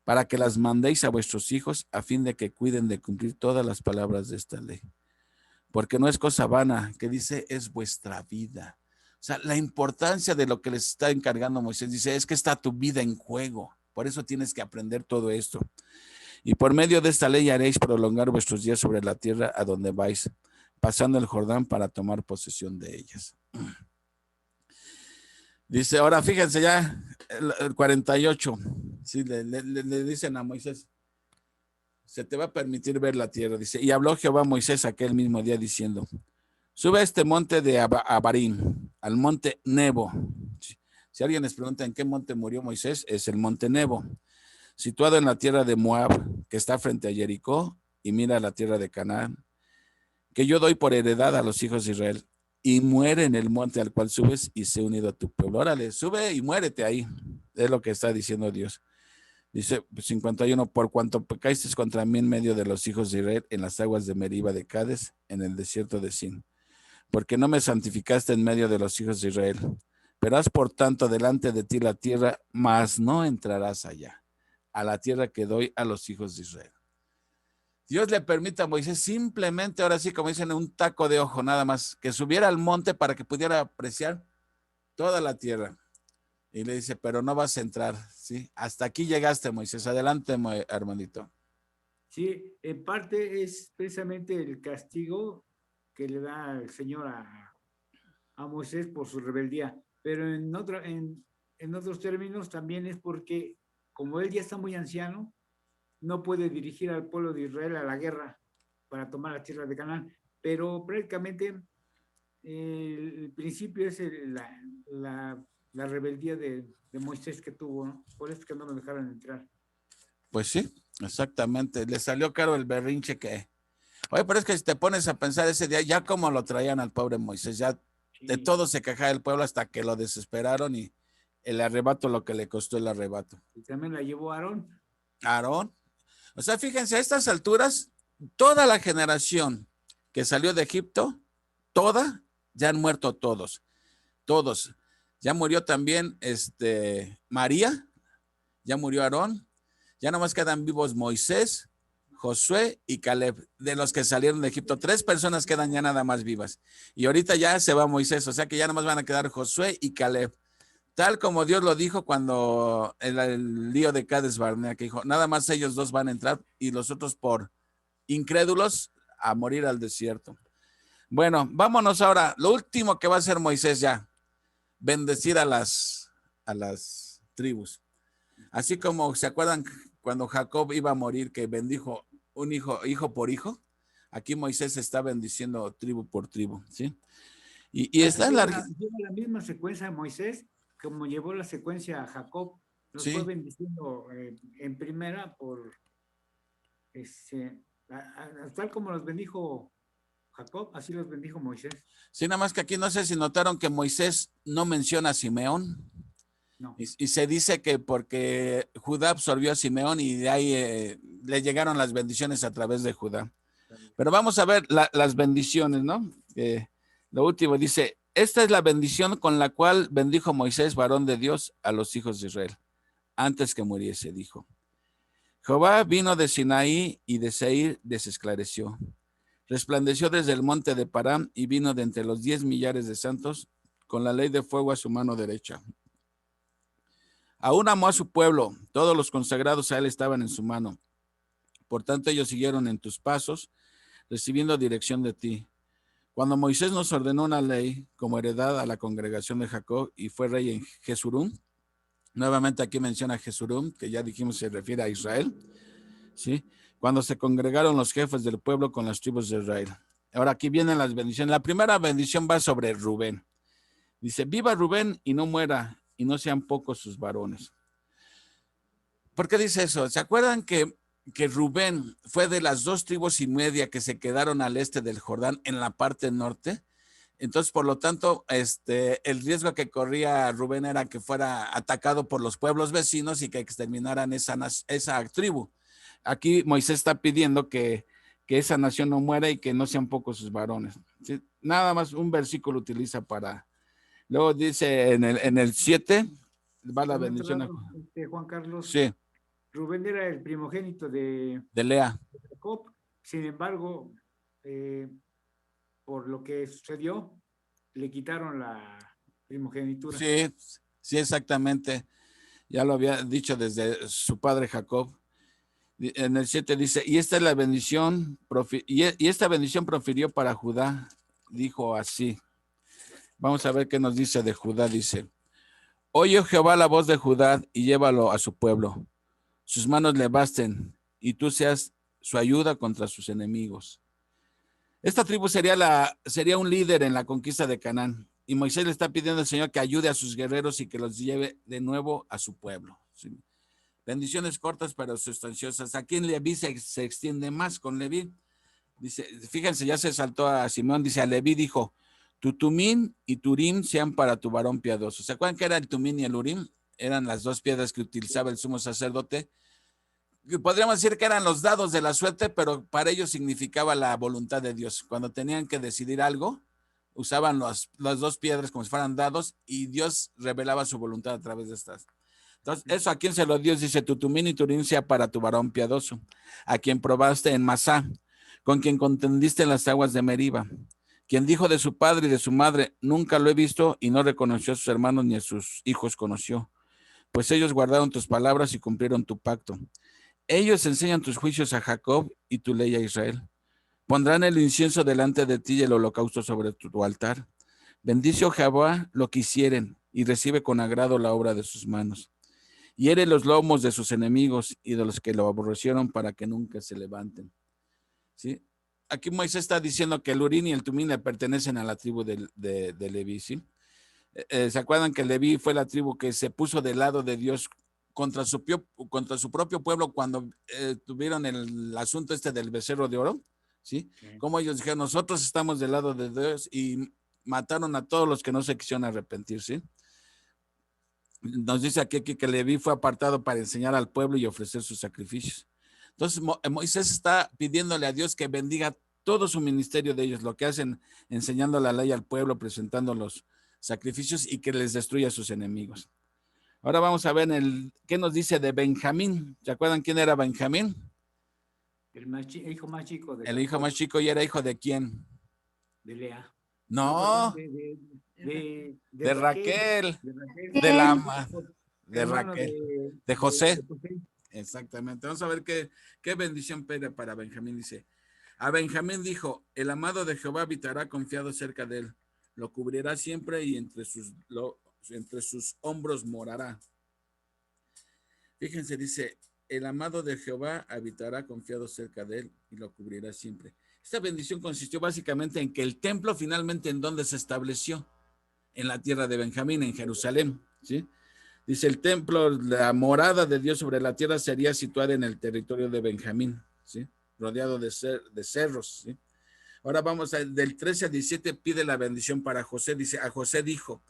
para que las mandéis a vuestros hijos a fin de que cuiden de cumplir todas las palabras de esta ley. Porque no es cosa vana, que dice, es vuestra vida. O sea, la importancia de lo que les está encargando Moisés, dice, es que está tu vida en juego. Por eso tienes que aprender todo esto. Y por medio de esta ley haréis prolongar vuestros días sobre la tierra a donde vais, pasando el Jordán para tomar posesión de ellas. Dice, ahora fíjense ya, el 48, ¿sí? Le dicen a Moisés, se te va a permitir ver la tierra. Dice, y habló Jehová a Moisés aquel mismo día diciendo, sube a este monte de Abarim, al monte Nebo. Si alguien les pregunta en qué monte murió Moisés, es el monte Nebo, situado en la tierra de Moab, que está frente a Jericó, y mira la tierra de Canaán, que yo doy por heredad a los hijos de Israel, y muere en el monte al cual subes y sé unido a tu pueblo. Órale, sube y muérete ahí. Es lo que está diciendo Dios. Dice 51, por cuanto pecaste contra mí en medio de los hijos de Israel en las aguas de Meriba de Cades, en el desierto de Sin, porque no me santificaste en medio de los hijos de Israel. Pero haz por tanto delante de ti la tierra, mas no entrarás allá, a la tierra que doy a los hijos de Israel. Dios le permite a Moisés simplemente, ahora sí, como dicen, un taco de ojo nada más, que subiera al monte para que pudiera apreciar toda la tierra. Y le dice, pero no vas a entrar, ¿sí? Hasta aquí llegaste, Moisés. Adelante, hermanito. Sí, en parte es precisamente el castigo que le da el Señor a Moisés por su rebeldía, pero en otros términos también es porque como él ya está muy anciano, no puede dirigir al pueblo de Israel a la guerra para tomar la tierra de Canaán, pero prácticamente el principio es la rebeldía de Moisés que tuvo, ¿no? Por eso es que no lo dejaron entrar. Pues sí, exactamente. Le salió caro el berrinche que... Oye, pero es que si te pones a pensar ese día, ya como lo traían al pobre Moisés, ya sí, de todo se quejaba el pueblo hasta que lo desesperaron y el arrebato, lo que le costó el arrebato. Y también la llevó Aarón. Aarón. O sea, fíjense, a estas alturas, toda la generación que salió de Egipto, toda, ya han muerto todos. Todos. Ya murió también María, ya murió Aarón, ya nomás quedan vivos Moisés, Josué y Caleb, de los que salieron de Egipto. 3 personas quedan ya nada más vivas. Y ahorita ya se va Moisés, o sea que ya nomás van a quedar Josué y Caleb. Tal como Dios lo dijo cuando el lío de Cades Barnea, que dijo, nada más ellos 2 van a entrar y los otros por incrédulos a morir al desierto. Bueno, vámonos ahora. Lo último que va a hacer Moisés ya, bendecir a las tribus. Así como se acuerdan cuando Jacob iba a morir, que bendijo un hijo por hijo, aquí Moisés está bendiciendo tribu por tribu, ¿sí? Y está en lleva la misma secuencia a Moisés como llevó la secuencia a Jacob. Los fue bendiciendo en primera por tal como los bendijo Jacob, así los bendijo Moisés. Sí, nada más que aquí no sé si notaron que Moisés no menciona a Simeón. No. Y se dice que porque Judá absorbió a Simeón y de ahí le llegaron las bendiciones a través de Judá. Pero vamos a ver las bendiciones, ¿no? Lo último dice, esta es la bendición con la cual bendijo Moisés, varón de Dios, a los hijos de Israel. Antes que muriese, dijo, Jehová vino de Sinaí y de Seir desesclareció. Resplandeció desde el monte de Parán y vino de entre los 10 millares de santos con la ley de fuego a su mano derecha. Aún amó a su pueblo, todos los consagrados a él estaban en su mano. Por tanto, ellos siguieron en tus pasos, recibiendo dirección de ti. Cuando Moisés nos ordenó una ley como heredad a la congregación de Jacob y fue rey en Jesurum, nuevamente aquí menciona Jesurum, que ya dijimos se refiere a Israel, ¿sí? cuando se congregaron los jefes del pueblo con las tribus de Israel. Ahora aquí vienen las bendiciones. La primera bendición va sobre Rubén. Dice, viva Rubén y no muera, y no sean pocos sus varones. ¿Por qué dice eso? ¿Se acuerdan que Rubén fue de las 2,5 tribus que se quedaron al este del Jordán en la parte norte? Entonces, por lo tanto, el riesgo que corría Rubén era que fuera atacado por los pueblos vecinos y que exterminaran esa tribu. Aquí Moisés está pidiendo que esa nación no muera y que no sean pocos sus varones. ¿Sí? Nada más un versículo utiliza para... Luego dice en el 7, va la bendición. Juan Carlos. Sí. Rubén era el primogénito de Lea. Jacob. Sin embargo, por lo que sucedió, le quitaron la primogenitura. Sí, exactamente. Ya lo había dicho desde su padre Jacob. En el 7 dice, y esta es la bendición, y esta bendición profirió para Judá, dijo así. Vamos a ver qué nos dice de Judá, dice, oye Jehová la voz de Judá y llévalo a su pueblo. Sus manos le basten y tú seas su ayuda contra sus enemigos. Esta tribu sería un líder en la conquista de Canaán. Y Moisés le está pidiendo al Señor que ayude a sus guerreros y que los lleve de nuevo a su pueblo. ¿Sí? Bendiciones cortas pero sustanciosas. Aquí en Leví se extiende más con Leví. Dice, fíjense, ya se saltó a Simón, dice, a Leví dijo, tu tumín y tu urim sean para tu varón piadoso. ¿Se acuerdan que era el tumín y el urim? Eran las 2 piedras que utilizaba el sumo sacerdote. Podríamos decir que eran los dados de la suerte, pero para ellos significaba la voluntad de Dios. Cuando tenían que decidir algo, usaban las 2 piedras como si fueran dados y Dios revelaba su voluntad a través de estas. Entonces, eso a quién se lo dio, dice, tu tumín y tu urim sea para tu varón piadoso, a quien probaste en Masá, con quien contendiste en las aguas de Meriba, quien dijo de su padre y de su madre, nunca lo he visto y no reconoció a sus hermanos ni a sus hijos conoció, pues ellos guardaron tus palabras y cumplieron tu pacto. Ellos enseñan tus juicios a Jacob y tu ley a Israel. Pondrán el incienso delante de ti y el holocausto sobre tu altar. Bendice, oh Jehová, lo que hicieren y recibe con agrado la obra de sus manos. Hiere los lomos de sus enemigos y de los que lo aborrecieron para que nunca se levanten. ¿Sí? Aquí Moisés está diciendo que el Urín y el Tumín le pertenecen a la tribu de Leví. ¿Sí? ¿Se acuerdan que Leví fue la tribu que se puso del lado de Dios contra su propio pueblo cuando tuvieron el asunto del becerro de oro? ¿Sí? Como ellos dijeron, nosotros estamos del lado de Dios y mataron a todos los que no se quisieron arrepentir. ¿Sí? Nos dice aquí que Leví fue apartado para enseñar al pueblo y ofrecer sus sacrificios. Entonces Moisés está pidiéndole a Dios que bendiga todo su ministerio de ellos, lo que hacen enseñando la ley al pueblo, presentando los sacrificios y que les destruya a sus enemigos. Ahora vamos a ver qué nos dice de Benjamín. ¿Se acuerdan quién era Benjamín? El hijo más chico. El hijo más chico, ¿y era hijo de quién? De Lea. No, de Raquel. De Raquel. De José. Exactamente. Vamos a ver qué bendición para Benjamín. Dice, a Benjamín dijo, el amado de Jehová habitará confiado cerca de él, lo cubrirá siempre y entre sus hombros morará. Fíjense, dice, el amado de Jehová habitará confiado cerca de él y lo cubrirá siempre. Esta bendición consistió básicamente en que el templo finalmente en donde se estableció, en la tierra de Benjamín, en Jerusalén, ¿sí? Dice, el templo, la morada de Dios sobre la tierra sería situada en el territorio de Benjamín, ¿sí? Rodeado de cerros, ¿sí? Ahora vamos del 13 al 17, pide la bendición para José. Dice, a José dijo,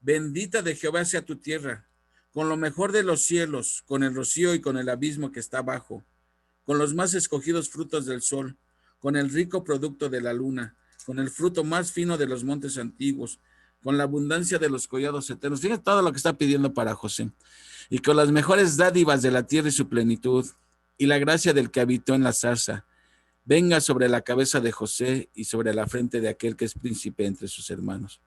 bendita de Jehová sea tu tierra, con lo mejor de los cielos, con el rocío y con el abismo que está abajo, con los más escogidos frutos del sol, con el rico producto de la luna, con el fruto más fino de los montes antiguos, con la abundancia de los collados eternos. Fíjate todo lo que está pidiendo para José. Y con las mejores dádivas de la tierra y su plenitud, y la gracia del que habitó en la zarza, venga sobre la cabeza de José y sobre la frente de aquel que es príncipe entre sus hermanos.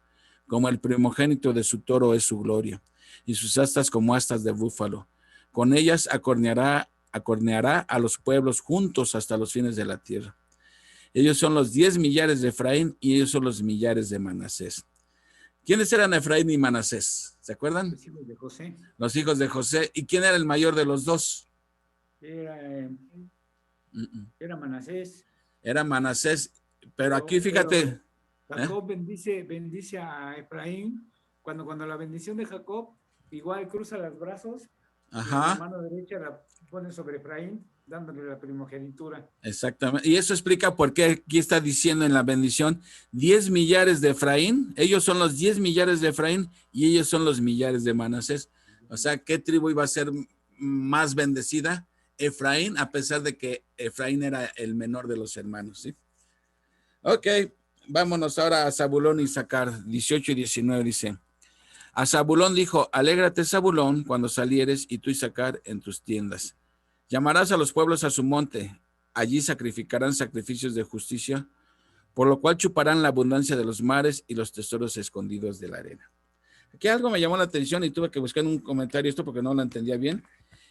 Como el primogénito de su toro es su gloria, y sus astas como astas de búfalo. Con ellas acorneará a los pueblos juntos hasta los fines de la tierra. Ellos son los 10 millares de Efraín y ellos son los millares de Manasés. ¿Quiénes eran Efraín y Manasés? ¿Se acuerdan? Los hijos de José. Los hijos de José. ¿Y quién era el mayor de los dos? Era Era Manasés. Era Manasés, pero aquí Pero fíjate. Jacob bendice a Efraín. Cuando la bendición de Jacob, igual cruza los brazos y la Ajá, mano derecha la pone sobre Efraín, dándole la primogenitura. exactamente. Y eso explica por qué aquí está diciendo en la bendición 10 millares de Efraín. Ellos son los 10 millares de Efraín y ellos son los millares de Manasés. O sea, ¿qué tribu iba a ser más bendecida? Efraín, a pesar de que Efraín era el menor de los hermanos, ¿sí? Ok, vámonos ahora a Zabulón y Issacar, 18 y 19 dice. A Zabulón dijo, alégrate Zabulón cuando salieres y tú Issacar en tus tiendas. Llamarás a los pueblos a su monte, allí sacrificarán sacrificios de justicia, por lo cual chuparán la abundancia de los mares y los tesoros escondidos de la arena. Aquí algo me llamó la atención y tuve que buscar un comentario esto porque no lo entendía bien.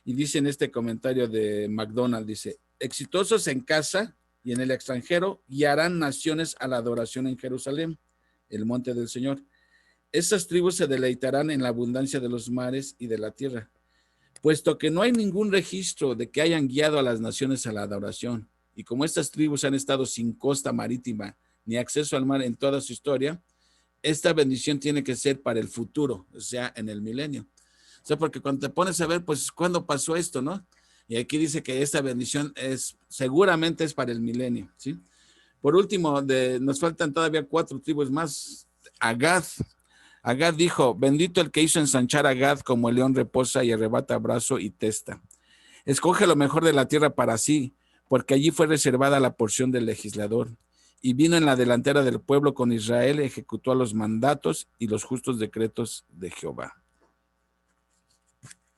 Y dice en este comentario de McDonald, dice, exitosos en casa y en el extranjero guiarán naciones a la adoración en Jerusalén, el monte del Señor. Estas tribus se deleitarán en la abundancia de los mares y de la tierra, puesto que no hay ningún registro de que hayan guiado a las naciones a la adoración. Y como estas tribus han estado sin costa marítima ni acceso al mar en toda su historia, esta bendición tiene que ser para el futuro, o sea, en el milenio. O sea, porque cuando te pones a ver, pues, ¿cuándo pasó esto, no? Y aquí dice que esta bendición seguramente es para el milenio, ¿sí? Por último, nos faltan todavía 4 tribus más. Agad. Agad dijo, bendito el que hizo ensanchar a Gad como el león reposa y arrebata brazo y testa. Escoge lo mejor de la tierra para sí, porque allí fue reservada la porción del legislador. Y vino en la delantera del pueblo con Israel, ejecutó a los mandatos y los justos decretos de Jehová.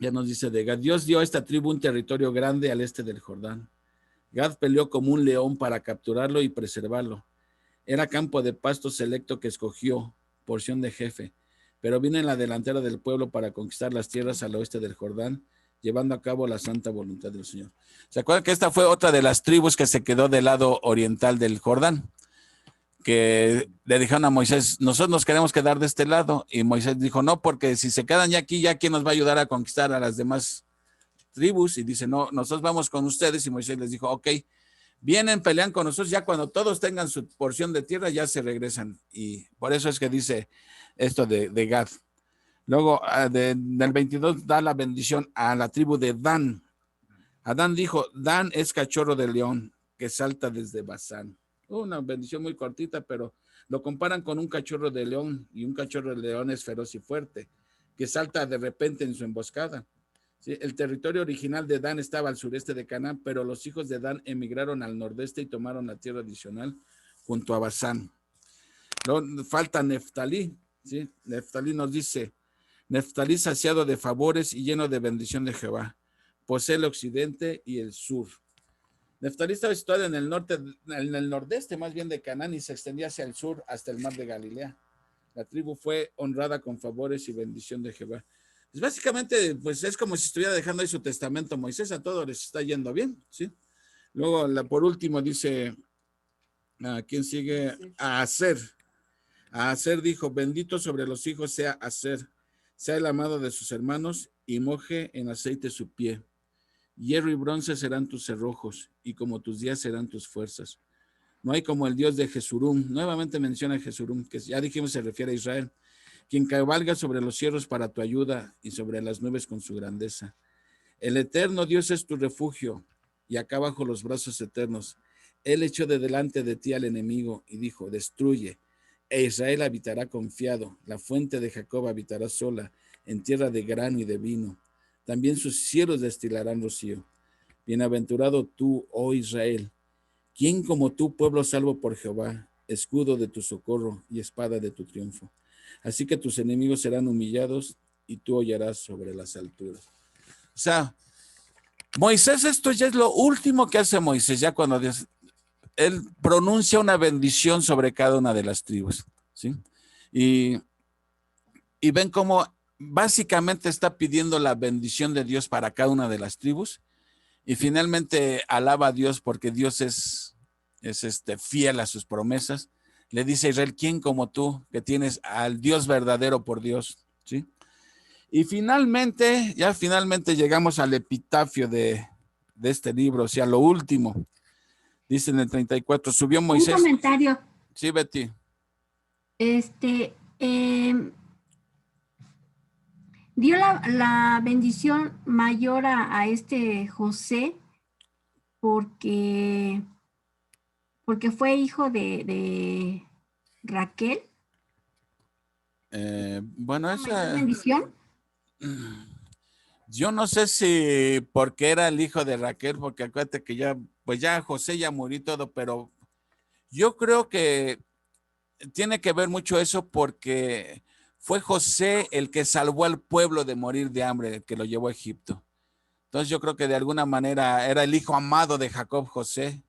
Ya nos dice de Gad, Dios dio a esta tribu un territorio grande al este del Jordán. Gad peleó como un león para capturarlo y preservarlo. Era campo de pasto selecto que escogió, porción de jefe, pero vino en la delantera del pueblo para conquistar las tierras al oeste del Jordán, llevando a cabo la santa voluntad del Señor. ¿Se acuerdan que esta fue otra de las tribus que se quedó del lado oriental del Jordán? Que le dijeron a Moisés, nosotros nos queremos quedar de este lado, y Moisés dijo, no, porque si se quedan ya aquí, ya quién nos va a ayudar a conquistar a las demás tribus, y dice, no, nosotros vamos con ustedes, y Moisés les dijo, ok, vienen, pelean con nosotros, ya cuando todos tengan su porción de tierra, ya se regresan, y por eso es que dice esto de Gad. Luego, del 22 da la bendición a la tribu de Dan. Adán dijo, Dan es cachorro de león que salta desde Basán. Una bendición muy cortita, pero lo comparan con un cachorro de león, y un cachorro de león es feroz y fuerte, que salta de repente en su emboscada. ¿Sí? El territorio original de Dan estaba al sureste de Canaán, pero los hijos de Dan emigraron al nordeste y tomaron la tierra adicional junto a Basán. Luego falta Neftalí. ¿Sí? Neftalí nos dice, Neftalí saciado de favores y lleno de bendición de Jehová, posee el occidente y el sur. Neftalí estaba situado en el norte, en el nordeste más bien de Canaán, y se extendía hacia el sur hasta el mar de Galilea. La tribu fue honrada con favores y bendición de Jehová. Pues básicamente, pues es como si estuviera dejando ahí su testamento Moisés, a todos les está yendo bien, ¿sí? Luego, por último, dice, ¿quién sigue? A Aser. A Aser dijo, bendito sobre los hijos sea Aser, sea el amado de sus hermanos, y moje en aceite su pie. Hierro y bronce serán tus cerrojos, y como tus días serán tus fuerzas. No hay como el Dios de Jesurum. Nuevamente menciona Jesurum, que ya dijimos se refiere a Israel, quien cabalga sobre los cielos para tu ayuda y sobre las nubes con su grandeza. El eterno Dios es tu refugio, y acá bajo los brazos eternos. Él echó de delante de ti al enemigo y dijo, destruye, e Israel habitará confiado, la fuente de Jacob habitará sola, en tierra de grano y de vino. También sus cielos destilarán rocío. Bienaventurado tú, oh Israel, ¿quién como tú, pueblo salvo por Jehová, escudo de tu socorro y espada de tu triunfo? Así que tus enemigos serán humillados y tú hollarás sobre las alturas. O sea, Moisés, esto ya es lo último que hace Moisés, ya cuando Dios, él pronuncia una bendición sobre cada una de las tribus, ¿sí? Y ven cómo básicamente está pidiendo la bendición de Dios para cada una de las tribus, y finalmente alaba a Dios porque Dios es fiel a sus promesas. Le dice a Israel, ¿quién como tú, que tienes al Dios verdadero por Dios? ¿Sí? Y finalmente llegamos al epitafio de este libro, o sea, lo último. Dice en el 34, subió Un Moisés. comentario. Sí, Betty. Dio la bendición mayor a este José porque fue hijo de Raquel. Bueno, ¿Mayor esa, bendición? yo no sé si porque era el hijo de Raquel, porque acuérdate que ya, pues ya José ya murió y todo, pero yo creo que tiene que ver mucho eso porque fue José el que salvó al pueblo de morir de hambre, el que lo llevó a Egipto. Entonces yo creo que de alguna manera era el hijo amado de Jacob, José.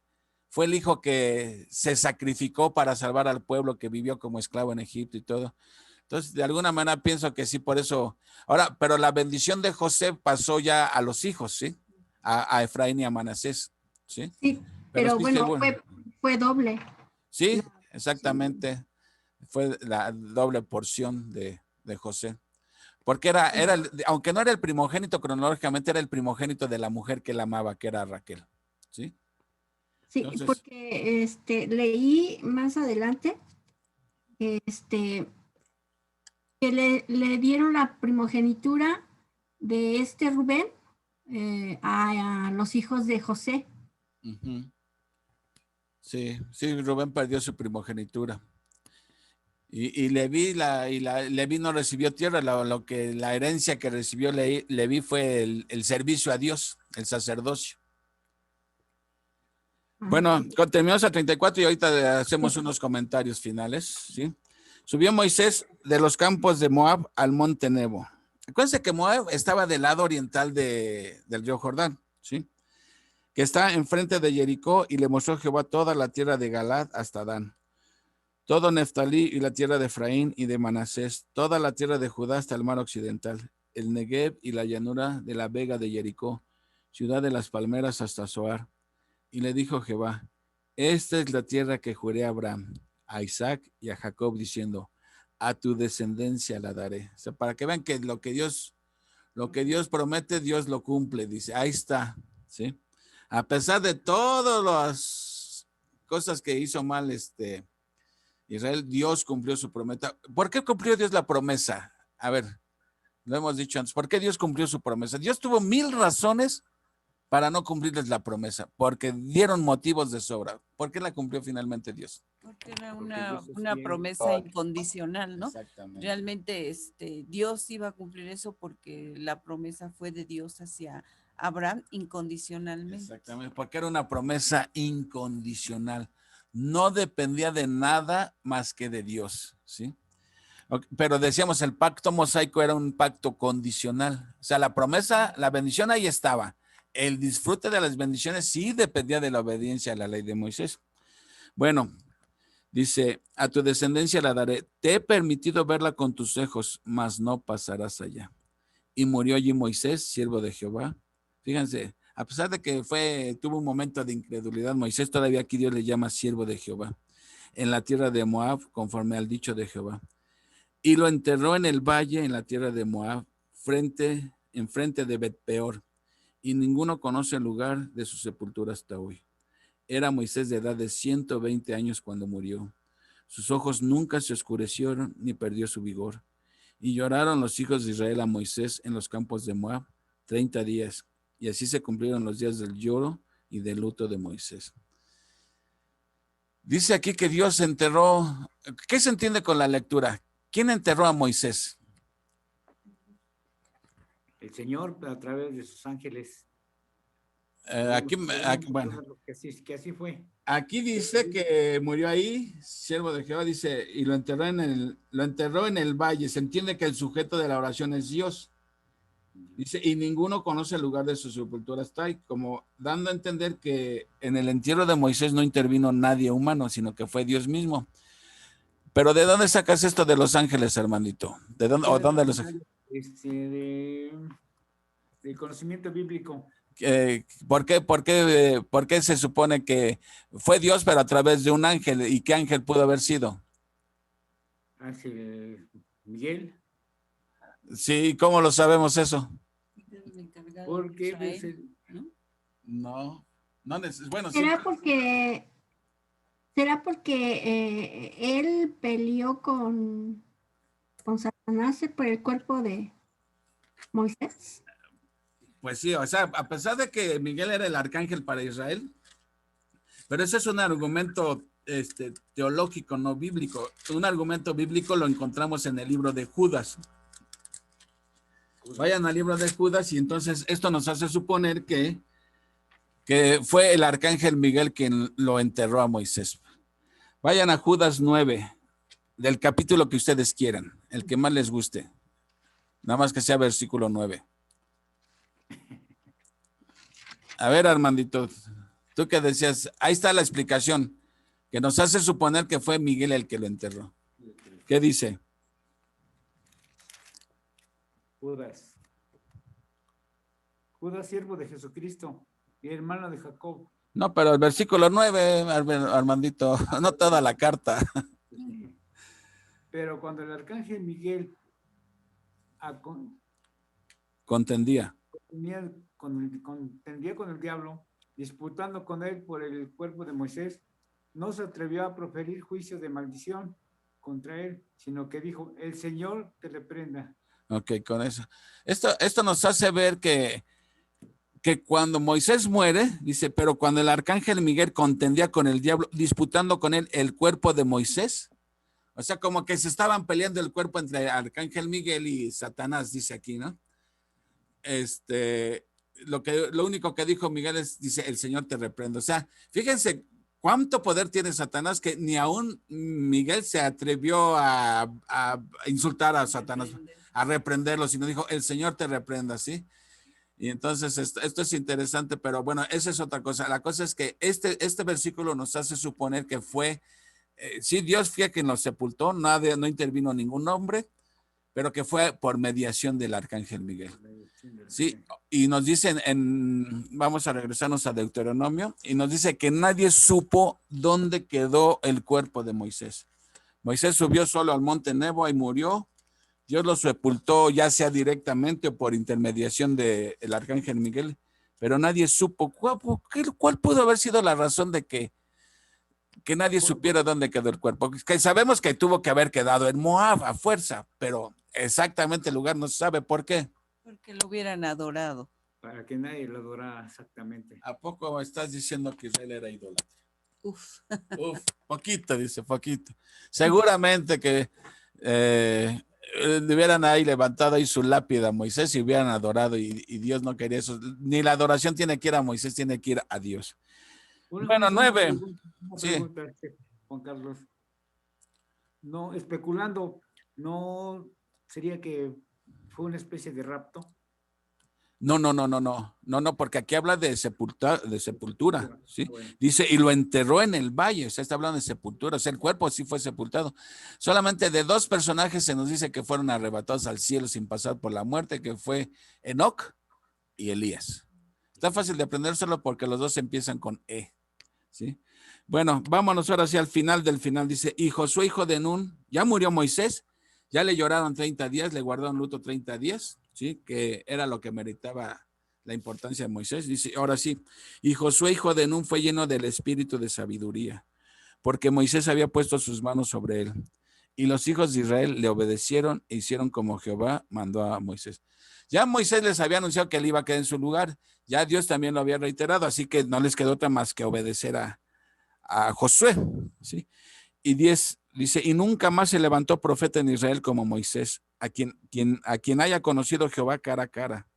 Fue el hijo que se sacrificó para salvar al pueblo que vivió como esclavo en Egipto y todo. Entonces, de alguna manera pienso que sí, por eso. Ahora, pero la bendición de José pasó ya a los hijos, ¿sí? A Efraín y a Manasés, ¿sí? Sí, Pero pero sí, bueno, bueno. fue doble. Sí, exactamente. Fue la doble porción de José. Porque aunque no era el primogénito cronológicamente, era el primogénito de la mujer que él amaba, que era Raquel, ¿sí? Sí, Entonces, porque leí más adelante que le dieron la primogenitura de Rubén a los hijos de José. sí, Rubén perdió su primogenitura. Y Leví no recibió tierra, la herencia que recibió Leví fue el servicio a Dios, el sacerdocio. Bueno, terminamos a 34 y ahorita hacemos unos comentarios finales, ¿sí? Subió Moisés de los campos de Moab al monte Nebo. Acuérdense que Moab estaba del lado oriental del río Jordán, ¿sí? Que está enfrente de Jericó, y le mostró Jehová toda la tierra de Galaad hasta Dan, todo Neftalí y la tierra de Efraín y de Manasés, toda la tierra de Judá hasta el mar occidental, el Negev y la llanura de la vega de Jericó, ciudad de las palmeras hasta Zoar. Y le dijo Jehová, esta es la tierra que juré a Abraham, a Isaac y a Jacob, diciendo, a tu descendencia la daré. O sea, para que vean que lo que Dios promete, Dios lo cumple. Dice, ahí está, ¿sí? A pesar de todas las cosas que hizo mal Israel, Dios cumplió su promesa. ¿Por qué cumplió Dios la promesa? A ver, lo hemos dicho antes. ¿Por qué Dios cumplió su promesa? Dios tuvo 1000 razones para no cumplirles la promesa, porque dieron motivos de sobra. ¿Por qué la cumplió finalmente Dios? Porque era una promesa incondicional, ¿no? Exactamente. Realmente Dios iba a cumplir eso porque la promesa fue de Dios hacia Abraham incondicionalmente. Exactamente, porque era una promesa incondicional. No dependía de nada más que de Dios, ¿sí? Pero decíamos, el pacto mosaico era un pacto condicional. O sea, la promesa, la bendición ahí estaba. El disfrute de las bendiciones sí dependía de la obediencia a la ley de Moisés. Bueno, dice, a tu descendencia la daré. Te he permitido verla con tus ojos, mas no pasarás allá. Y murió allí Moisés, siervo de Jehová. Fíjense, a pesar de que tuvo un momento de incredulidad, Moisés todavía aquí Dios le llama siervo de Jehová, en la tierra de Moab, conforme al dicho de Jehová. Y lo enterró en el valle, en la tierra de Moab, enfrente de Bet-peor, y ninguno conoce el lugar de su sepultura hasta hoy. Era Moisés de edad de 120 años cuando murió. Sus ojos nunca se oscurecieron ni perdió su vigor. Y lloraron los hijos de Israel a Moisés en los campos de Moab 30 días. Y así se cumplieron los días del lloro y del luto de Moisés. Dice aquí que Dios enterró. ¿Qué se entiende con la lectura? ¿Quién enterró a Moisés? El Señor a través de sus ángeles. Bueno, Que así fue. aquí dice que murió ahí, siervo de Jehová, dice, y lo enterró en el valle. Se entiende que el sujeto de la oración es Dios. Dice, y ninguno conoce el lugar de su sepultura hasta ahí, como dando a entender que en el entierro de Moisés no intervino nadie humano, sino que fue Dios mismo. Pero ¿de dónde sacas esto de los ángeles, hermanito? ¿De dónde, o dónde los ángeles? De conocimiento bíblico. ¿Por qué se supone que fue Dios, pero a través de un ángel? ¿Y qué ángel pudo haber sido? Ángel Miguel. Sí, ¿cómo lo sabemos eso? Porque No, bueno, sí. ¿Será porque él peleó con Satanás por el cuerpo de Moisés? Pues sí, o sea, a pesar de que Miguel era el arcángel para Israel, pero ese es un argumento teológico, no bíblico. Un argumento bíblico lo encontramos en el libro de Judas. Vayan al libro de Judas y entonces esto nos hace suponer que fue el arcángel Miguel quien lo enterró a Moisés. Vayan a Judas 9, del capítulo que ustedes quieran, el que más les guste. Nada más que sea versículo 9. A ver, Armandito, tú que decías, ahí está la explicación, que nos hace suponer que fue Miguel el que lo enterró. ¿Qué dice? Judas, siervo de Jesucristo y hermano de Jacob. No, pero el versículo 9, Armandito, no toda la carta. Pero cuando el arcángel Miguel Contendía con el diablo, disputando con él por el cuerpo de Moisés, no se atrevió a proferir juicio de maldición contra él, sino que dijo, el Señor te reprenda. Ok, con eso. Esto nos hace ver que cuando Moisés muere, dice, pero cuando el arcángel Miguel contendía con el diablo, disputando con él el cuerpo de Moisés, o sea, como que se estaban peleando el cuerpo entre el arcángel Miguel y Satanás, dice aquí, ¿no? Lo único que dijo Miguel es, dice, el Señor te reprende. O sea, fíjense cuánto poder tiene Satanás que ni aún Miguel se atrevió a insultar a Satanás, a reprenderlo, sino dijo, el Señor te reprenda, ¿sí? Y entonces esto es interesante, pero bueno, esa es otra cosa. La cosa es que este versículo nos hace suponer que fue, sí, Dios fue quien lo sepultó, no intervino ningún hombre, pero que fue por mediación del arcángel Miguel. Sí, y nos dicen, vamos a regresarnos a Deuteronomio, y nos dice que nadie supo dónde quedó el cuerpo de Moisés. Moisés subió solo al monte Nebo y murió. Dios lo sepultó ya sea directamente o por intermediación del arcángel Miguel, pero nadie supo cuál pudo haber sido la razón de que nadie supiera dónde quedó el cuerpo. Que sabemos que tuvo que haber quedado en Moab a fuerza, pero exactamente el lugar no se sabe por qué. Porque lo hubieran adorado. Para que nadie lo adorara exactamente. ¿A poco estás diciendo que Israel era idólatra? Uf. Uf, poquito, dice, poquito. Seguramente que hubieran ahí levantado ahí su lápida a Moisés y hubieran adorado y Dios no quería eso. Ni la adoración tiene que ir a Moisés, tiene que ir a Dios. Bueno, 9. Sí. Juan Carlos. No, especulando, ¿no sería que fue una especie de rapto? No, porque aquí habla de sepultura, ¿sí? Bueno. Dice, y lo enterró en el valle, o sea, está hablando de sepultura, o sea, el cuerpo sí fue sepultado. Solamente de 2 personajes se nos dice que fueron arrebatados al cielo sin pasar por la muerte, que fue Enoc y Elías. Está fácil de aprendérselo porque los 2 empiezan con E, ¿sí? Bueno, vámonos ahora hacia el final del final. Dice, y Josué, hijo de Nun, ya murió Moisés, ya le lloraron 30 días, le guardaron luto 30 días, ¿sí? Que era lo que meritaba la importancia de Moisés. Dice, ahora sí, y Josué, hijo de Nun, fue lleno del espíritu de sabiduría, porque Moisés había puesto sus manos sobre él. Y los hijos de Israel le obedecieron e hicieron como Jehová mandó a Moisés. Ya Moisés les había anunciado que él iba a quedar en su lugar, ya Dios también lo había reiterado, así que no les quedó otra más que obedecer a Josué, ¿sí? Y 10 dice, y nunca más se levantó profeta en Israel como Moisés, a quien haya conocido Jehová cara a cara.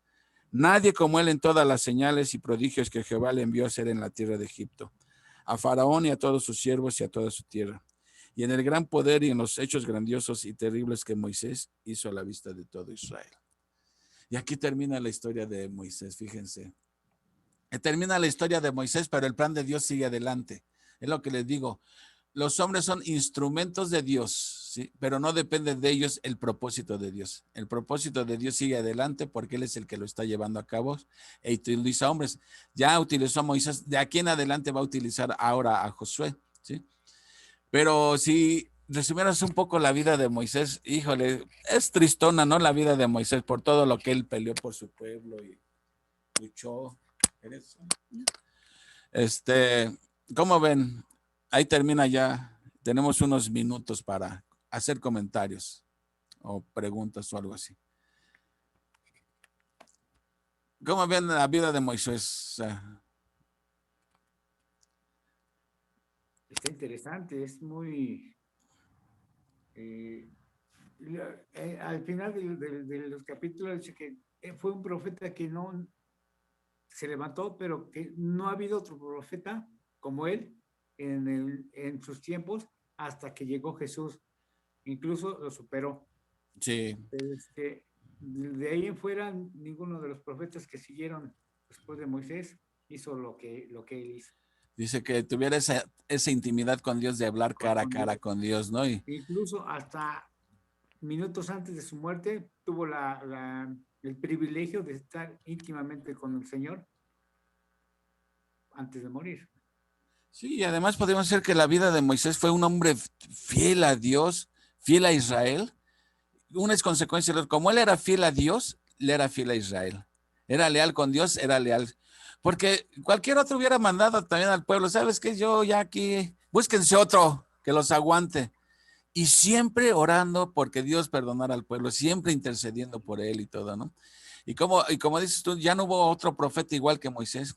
Nadie como él en todas las señales y prodigios que Jehová le envió a hacer en la tierra de Egipto, a Faraón y a todos sus siervos y a toda su tierra, y en el gran poder y en los hechos grandiosos y terribles que Moisés hizo a la vista de todo Israel. Y aquí termina la historia de Moisés, fíjense. Termina la historia de Moisés, pero el plan de Dios sigue adelante. Es lo que les digo. Los hombres son instrumentos de Dios, ¿sí? Pero no depende de ellos el propósito de Dios. El propósito de Dios sigue adelante porque Él es el que lo está llevando a cabo e utiliza hombres. Ya utilizó a Moisés, de aquí en adelante va a utilizar ahora a Josué, ¿sí? Pero si resumieras un poco la vida de Moisés, híjole, es tristona, ¿no? La vida de Moisés por todo lo que él peleó por su pueblo y luchó. ¿Cómo ven? Ahí termina ya. Tenemos unos minutos para hacer comentarios o preguntas o algo así. ¿Cómo ven la vida de Moisés? Está interesante, es muy... al final de los capítulos dice que fue un profeta que no se levantó, pero que no ha habido otro profeta como él en sus tiempos hasta que llegó Jesús. Incluso lo superó. Sí. De ahí en fuera, ninguno de los profetas que siguieron después de Moisés hizo lo que él hizo. Dice que tuviera esa intimidad con Dios de hablar cara a cara con Dios, ¿no? Incluso hasta minutos antes de su muerte tuvo el privilegio de estar íntimamente con el Señor antes de morir. Sí, y además podemos decir que la vida de Moisés fue un hombre fiel a Dios, fiel a Israel. Una es consecuencia, como él era fiel a Dios, le era fiel a Israel. Era leal con Dios, era leal. Porque cualquier otro hubiera mandado también al pueblo, ¿sabes qué? Yo ya aquí, búsquense otro que los aguante. Y siempre orando porque Dios perdonara al pueblo, siempre intercediendo por él y todo, ¿no? Y como dices tú, ya no hubo otro profeta igual que Moisés.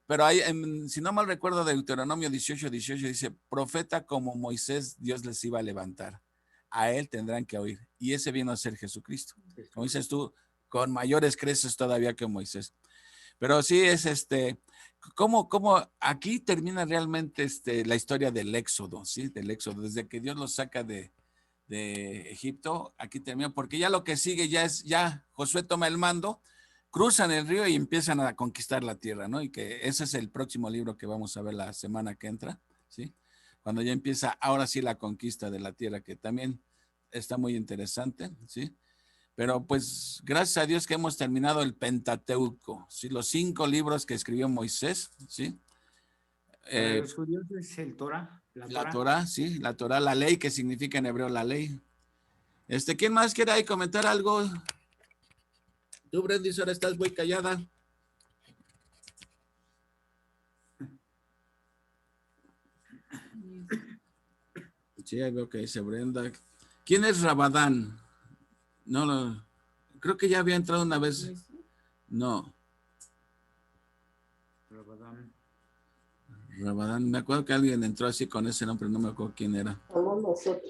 Pero hay, si no mal recuerdo, Deuteronomio 18 dice, profeta como Moisés, Dios les iba a levantar. A él tendrán que oír. Y ese vino a ser Jesucristo. Como dices tú, con mayores creces todavía que Moisés. Pero sí es ¿cómo aquí termina realmente la historia del Éxodo, ¿sí? Del Éxodo, desde que Dios los saca de Egipto, aquí termina, porque ya lo que sigue ya Josué toma el mando, cruzan el río y empiezan a conquistar la tierra, ¿no? Y que ese es el próximo libro que vamos a ver la semana que entra, ¿sí? Cuando ya empieza ahora sí la conquista de la tierra, que también está muy interesante, ¿sí? Pero pues gracias a Dios que hemos terminado el Pentateuco, ¿sí? Los 5 libros que escribió Moisés, ¿sí? Para los judíos es el Torah. La Torah, sí, la Torah, la ley, que significa en hebreo la ley. ¿Quién más quiere ahí comentar algo? Tú, Brendis, ahora estás muy callada. Sí, ahí veo que dice Brenda. ¿Quién es Rabadán? No, creo que ya había entrado una vez. No. Rabadán, me acuerdo que alguien entró así con ese nombre, no me acuerdo quién era.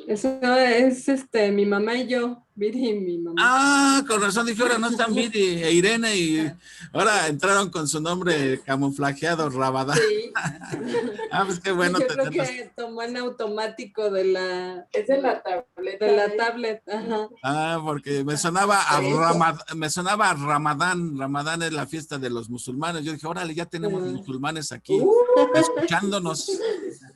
Eso es mi mamá y yo, Viri y mi mamá. Ah, con razón dije, ahora no están Viri e Irene y ahora entraron con su nombre camuflajeado, Rabadán. Sí. Pues qué bueno. Yo creo que tomó en automático de la... Es de la tableta. De la tablet, ajá. Porque me sonaba a Ramadán. Ramadán es la fiesta de los musulmanes. Yo dije, órale, ya tenemos musulmanes aquí escuchándonos.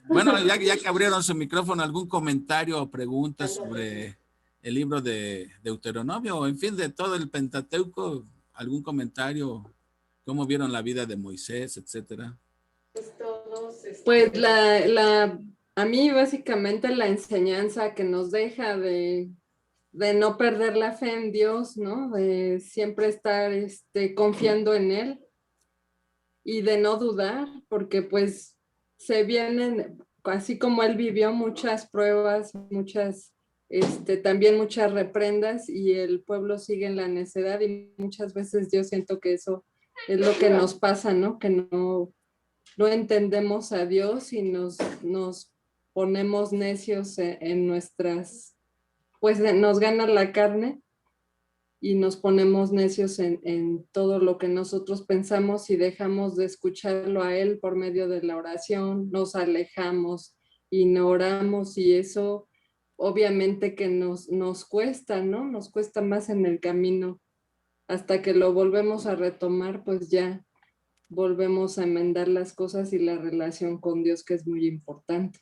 Bueno, ya que abrieron su micrófono, ¿algún comentario o pregunta sobre el libro de Deuteronomio o en fin de todo el Pentateuco? ¿Algún comentario? ¿Cómo vieron la vida de Moisés, etcétera? Pues a mí básicamente la enseñanza que nos deja de no perder la fe en Dios, ¿no? De siempre estar confiando en Él y de no dudar, porque pues se vienen, así como Él vivió muchas pruebas, también muchas reprendas y el pueblo sigue en la necedad y muchas veces yo siento que eso es lo que nos pasa, ¿no? Que no entendemos a Dios y nos ponemos necios en nuestras, pues nos gana la carne y nos ponemos necios en todo lo que nosotros pensamos y dejamos de escucharlo a Él por medio de la oración, nos alejamos, ignoramos y eso obviamente que nos cuesta, ¿no? Nos cuesta más en el camino. Hasta que lo volvemos a retomar, pues ya volvemos a enmendar las cosas y la relación con Dios, que es muy importante.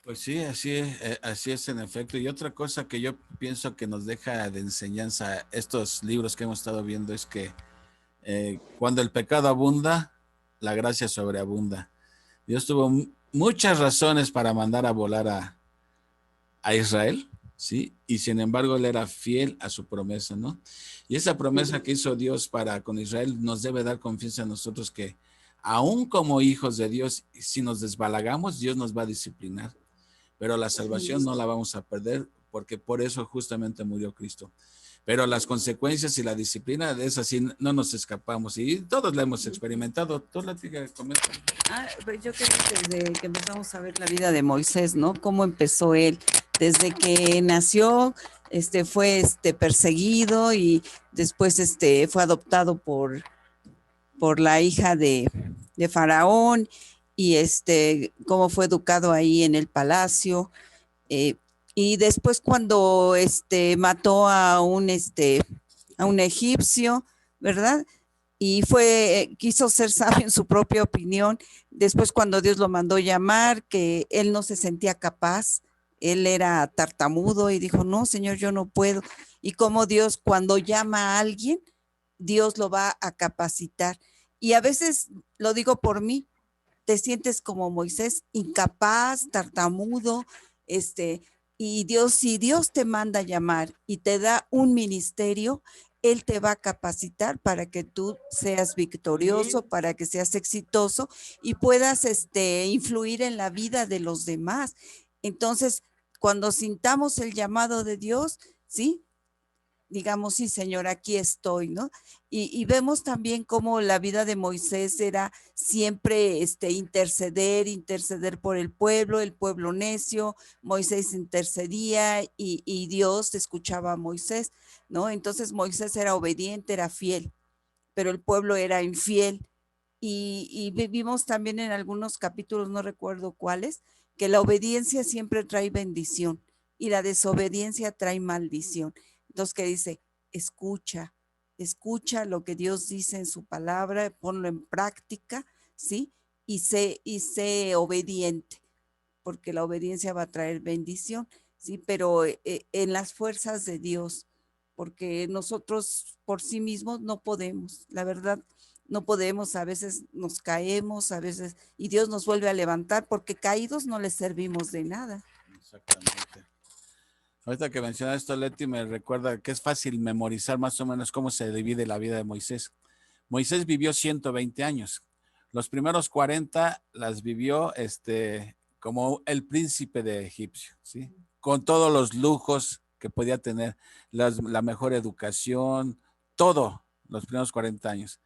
Pues sí, así es en efecto. Y otra cosa que yo pienso que nos deja de enseñanza estos libros que hemos estado viendo es que cuando el pecado abunda, la gracia sobreabunda. Dios tuvo muchas razones para mandar a volar a Israel, ¿sí? Y sin embargo, él era fiel a su promesa, ¿no? Y esa promesa que hizo Dios para con Israel nos debe dar confianza a nosotros que aún como hijos de Dios, si nos desbalagamos, Dios nos va a disciplinar. Pero la salvación no la vamos a perder porque por eso justamente murió Cristo. Pero las consecuencias y la disciplina de esas sí no nos escapamos y todos la hemos experimentado. Tú la comenta. Pues yo creo que desde que empezamos a ver la vida de Moisés, ¿no? Cómo empezó él. Desde que nació, fue perseguido y después fue adoptado por la hija de Faraón y cómo fue educado ahí en el palacio. Y después cuando mató a un egipcio, ¿verdad? Y quiso ser sabio en su propia opinión. Después cuando Dios lo mandó llamar, que él no se sentía capaz, él era tartamudo y dijo, no, Señor, yo no puedo. Y como Dios cuando llama a alguien, Dios lo va a capacitar. Y a veces, lo digo por mí, te sientes como Moisés, incapaz, tartamudo, y Dios, si Dios te manda a llamar y te da un ministerio, Él te va a capacitar para que tú seas victorioso, para que seas exitoso y puedas influir en la vida de los demás. Entonces, cuando sintamos el llamado de Dios, ¿sí? Digamos, sí, Señor, aquí estoy, ¿no? Y vemos también cómo la vida de Moisés era siempre interceder por el pueblo necio, Moisés intercedía y Dios escuchaba a Moisés, ¿no? Entonces Moisés era obediente, era fiel, pero el pueblo era infiel. Y vivimos también en algunos capítulos, no recuerdo cuáles, que la obediencia siempre trae bendición y la desobediencia trae maldición. Entonces, ¿qué dice? Escucha lo que Dios dice en su palabra, ponlo en práctica, ¿sí? Y sé obediente, porque la obediencia va a traer bendición, ¿sí? Pero en las fuerzas de Dios, porque nosotros por sí mismos no podemos, la verdad, no podemos, a veces nos caemos, a veces, y Dios nos vuelve a levantar, porque caídos no le servimos de nada. Exactamente. Ahorita que menciona esto, Leti, me recuerda que es fácil memorizar más o menos cómo se divide la vida de Moisés. Moisés vivió 120 años. Los primeros 40 las vivió como el príncipe de Egipcio, ¿sí? Con todos los lujos que podía tener, la mejor educación, todo, los primeros 40 años.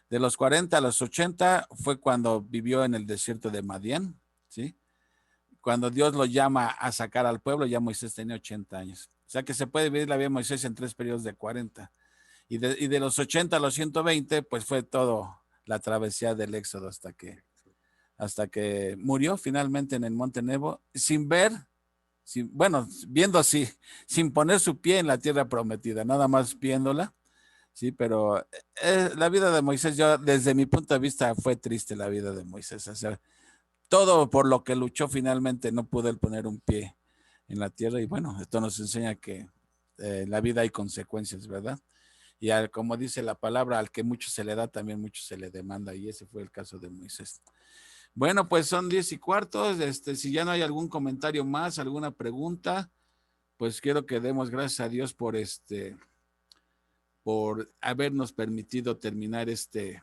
De los 40 a los 80 fue cuando vivió en el desierto de Madián, ¿sí? Cuando Dios lo llama a sacar al pueblo, ya Moisés tenía 80 años. O sea que se puede dividir la vida de Moisés en 3 periodos de 40. Y de los 80 a los 120, pues fue todo la travesía del Éxodo hasta que murió finalmente en el Monte Nebo, sin ver, viendo así, sin poner su pie en la tierra prometida, nada más viéndola. Sí, pero la vida de Moisés, yo desde mi punto de vista fue triste la vida de Moisés. O sea, todo por lo que luchó finalmente no pudo él poner un pie en la tierra y bueno, esto nos enseña que la vida hay consecuencias, ¿verdad? Y como dice la palabra, al que mucho se le da, también mucho se le demanda y ese fue el caso de Moisés. Bueno, pues son 10:15, si ya no hay algún comentario más, alguna pregunta, pues quiero que demos gracias a Dios por habernos permitido terminar este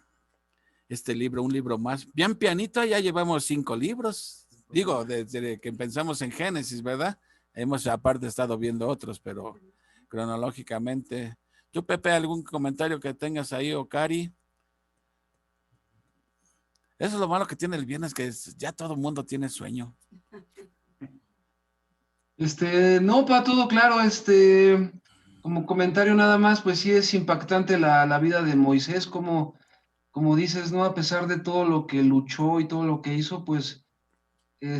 libro, un libro más. Bien pianito, ya llevamos 5 libros. Digo, desde que pensamos en Génesis, ¿verdad? Hemos aparte estado viendo otros, pero cronológicamente. ¿Tú, Pepe, algún comentario que tengas ahí o Cari? Eso es lo malo que tiene el viernes, que ya todo el mundo tiene sueño. No, para todo claro, como comentario nada más, pues sí es impactante la vida de Moisés, como dices, ¿no? A pesar de todo lo que luchó y todo lo que hizo, pues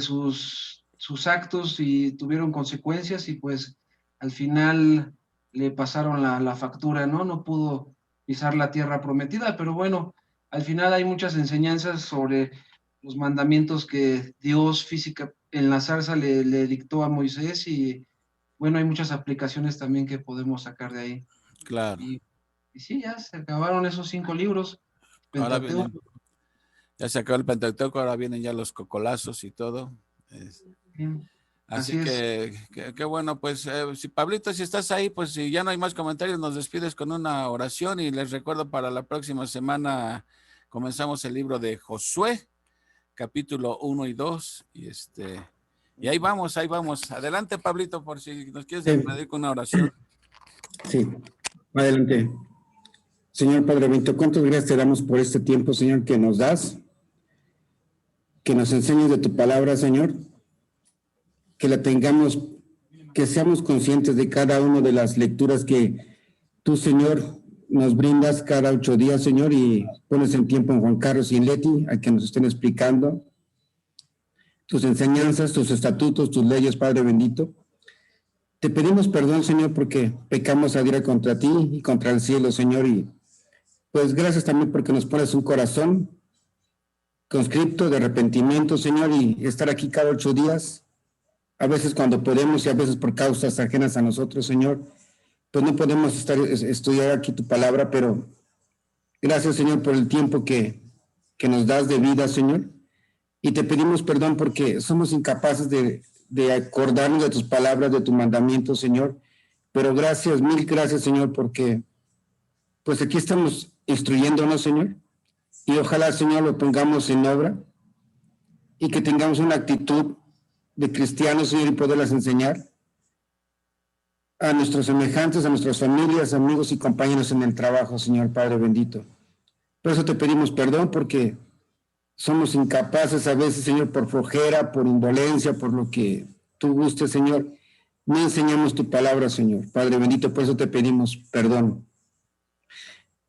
sus actos y tuvieron consecuencias y pues al final le pasaron la factura, ¿no? No pudo pisar la tierra prometida, pero bueno, al final hay muchas enseñanzas sobre los mandamientos que Dios física en la zarza le dictó a Moisés y bueno, hay muchas aplicaciones también que podemos sacar de ahí. Claro. Y sí, ya se acabaron esos 5 libros. Ahora ya se acabó el Pentateuco, ahora vienen ya los cocolazos y todo. Así Así que bueno, pues si Pablito, si estás ahí, pues si ya no hay más comentarios, nos despides con una oración y les recuerdo para la próxima semana comenzamos el libro de Josué, capítulo 1 y 2 y ahí vamos, ahí vamos. Adelante, Pablito, por si nos quieres despedir con una oración. Sí, adelante. Señor Padre Bendito, ¿cuántas gracias te damos por este tiempo, Señor, que nos das? Que nos enseñes de tu palabra, Señor. Que la tengamos, que seamos conscientes de cada una de las lecturas que tú, Señor, nos brindas cada 8 días, Señor, y pones en tiempo en Juan Carlos y en Leti a que nos estén explicando tus enseñanzas, tus estatutos, tus leyes, Padre bendito. Te pedimos perdón, Señor, porque pecamos a diario contra ti y contra el cielo, Señor, y pues gracias también porque nos pones un corazón conscripto de arrepentimiento, Señor, y estar aquí cada 8 días, a veces cuando podemos y a veces por causas ajenas a nosotros, Señor, pues no podemos estudiar aquí tu palabra, pero gracias, Señor, por el tiempo que nos das de vida, Señor, y te pedimos perdón porque somos incapaces de acordarnos de tus palabras, de tu mandamiento, Señor, pero gracias, mil gracias, Señor, porque pues aquí estamos instruyéndonos, Señor, y ojalá, Señor, lo pongamos en obra y que tengamos una actitud de cristianos, Señor, y poderlas enseñar a nuestros semejantes, a nuestras familias, amigos y compañeros en el trabajo, Señor Padre bendito. Por eso te pedimos perdón porque somos incapaces a veces, Señor, por flojera, por indolencia, por lo que tú gustes, Señor. No enseñamos tu palabra, Señor. Padre bendito, por eso te pedimos perdón.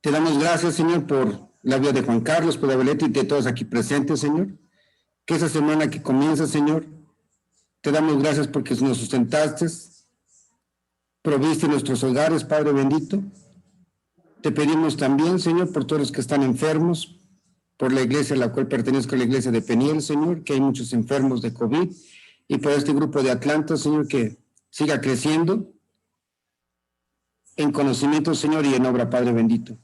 Te damos gracias, Señor, por la vida de Juan Carlos, por Abelete y de todos aquí presentes, Señor. Que esa semana que comienza, Señor, te damos gracias porque nos sustentaste, proviste nuestros hogares, Padre bendito. Te pedimos también, Señor, por todos los que están enfermos, por la iglesia a la cual pertenezco, la iglesia de Peniel, Señor, que hay muchos enfermos de COVID, y por este grupo de Atlanta, Señor, que siga creciendo en conocimiento, Señor, y en obra, Padre bendito.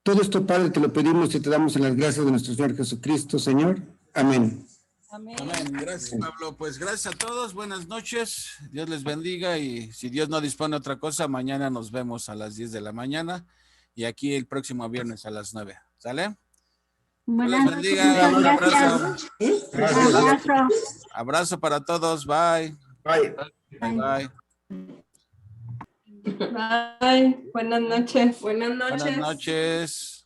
Todo esto, Padre, te lo pedimos y te damos en las gracias de nuestro Señor Jesucristo, Señor. Amén. Amén. Gracias, Pablo. Pues gracias a todos. Buenas noches. Dios les bendiga y si Dios no dispone otra cosa, mañana nos vemos a las 10 de la mañana y aquí el próximo viernes a las 9. ¿Sale? Buenas Dios les bendiga. Un abrazo. Abrazo. Abrazo para todos. Bye. Bye. Bye. Bye. Buenas noches. Buenas noches.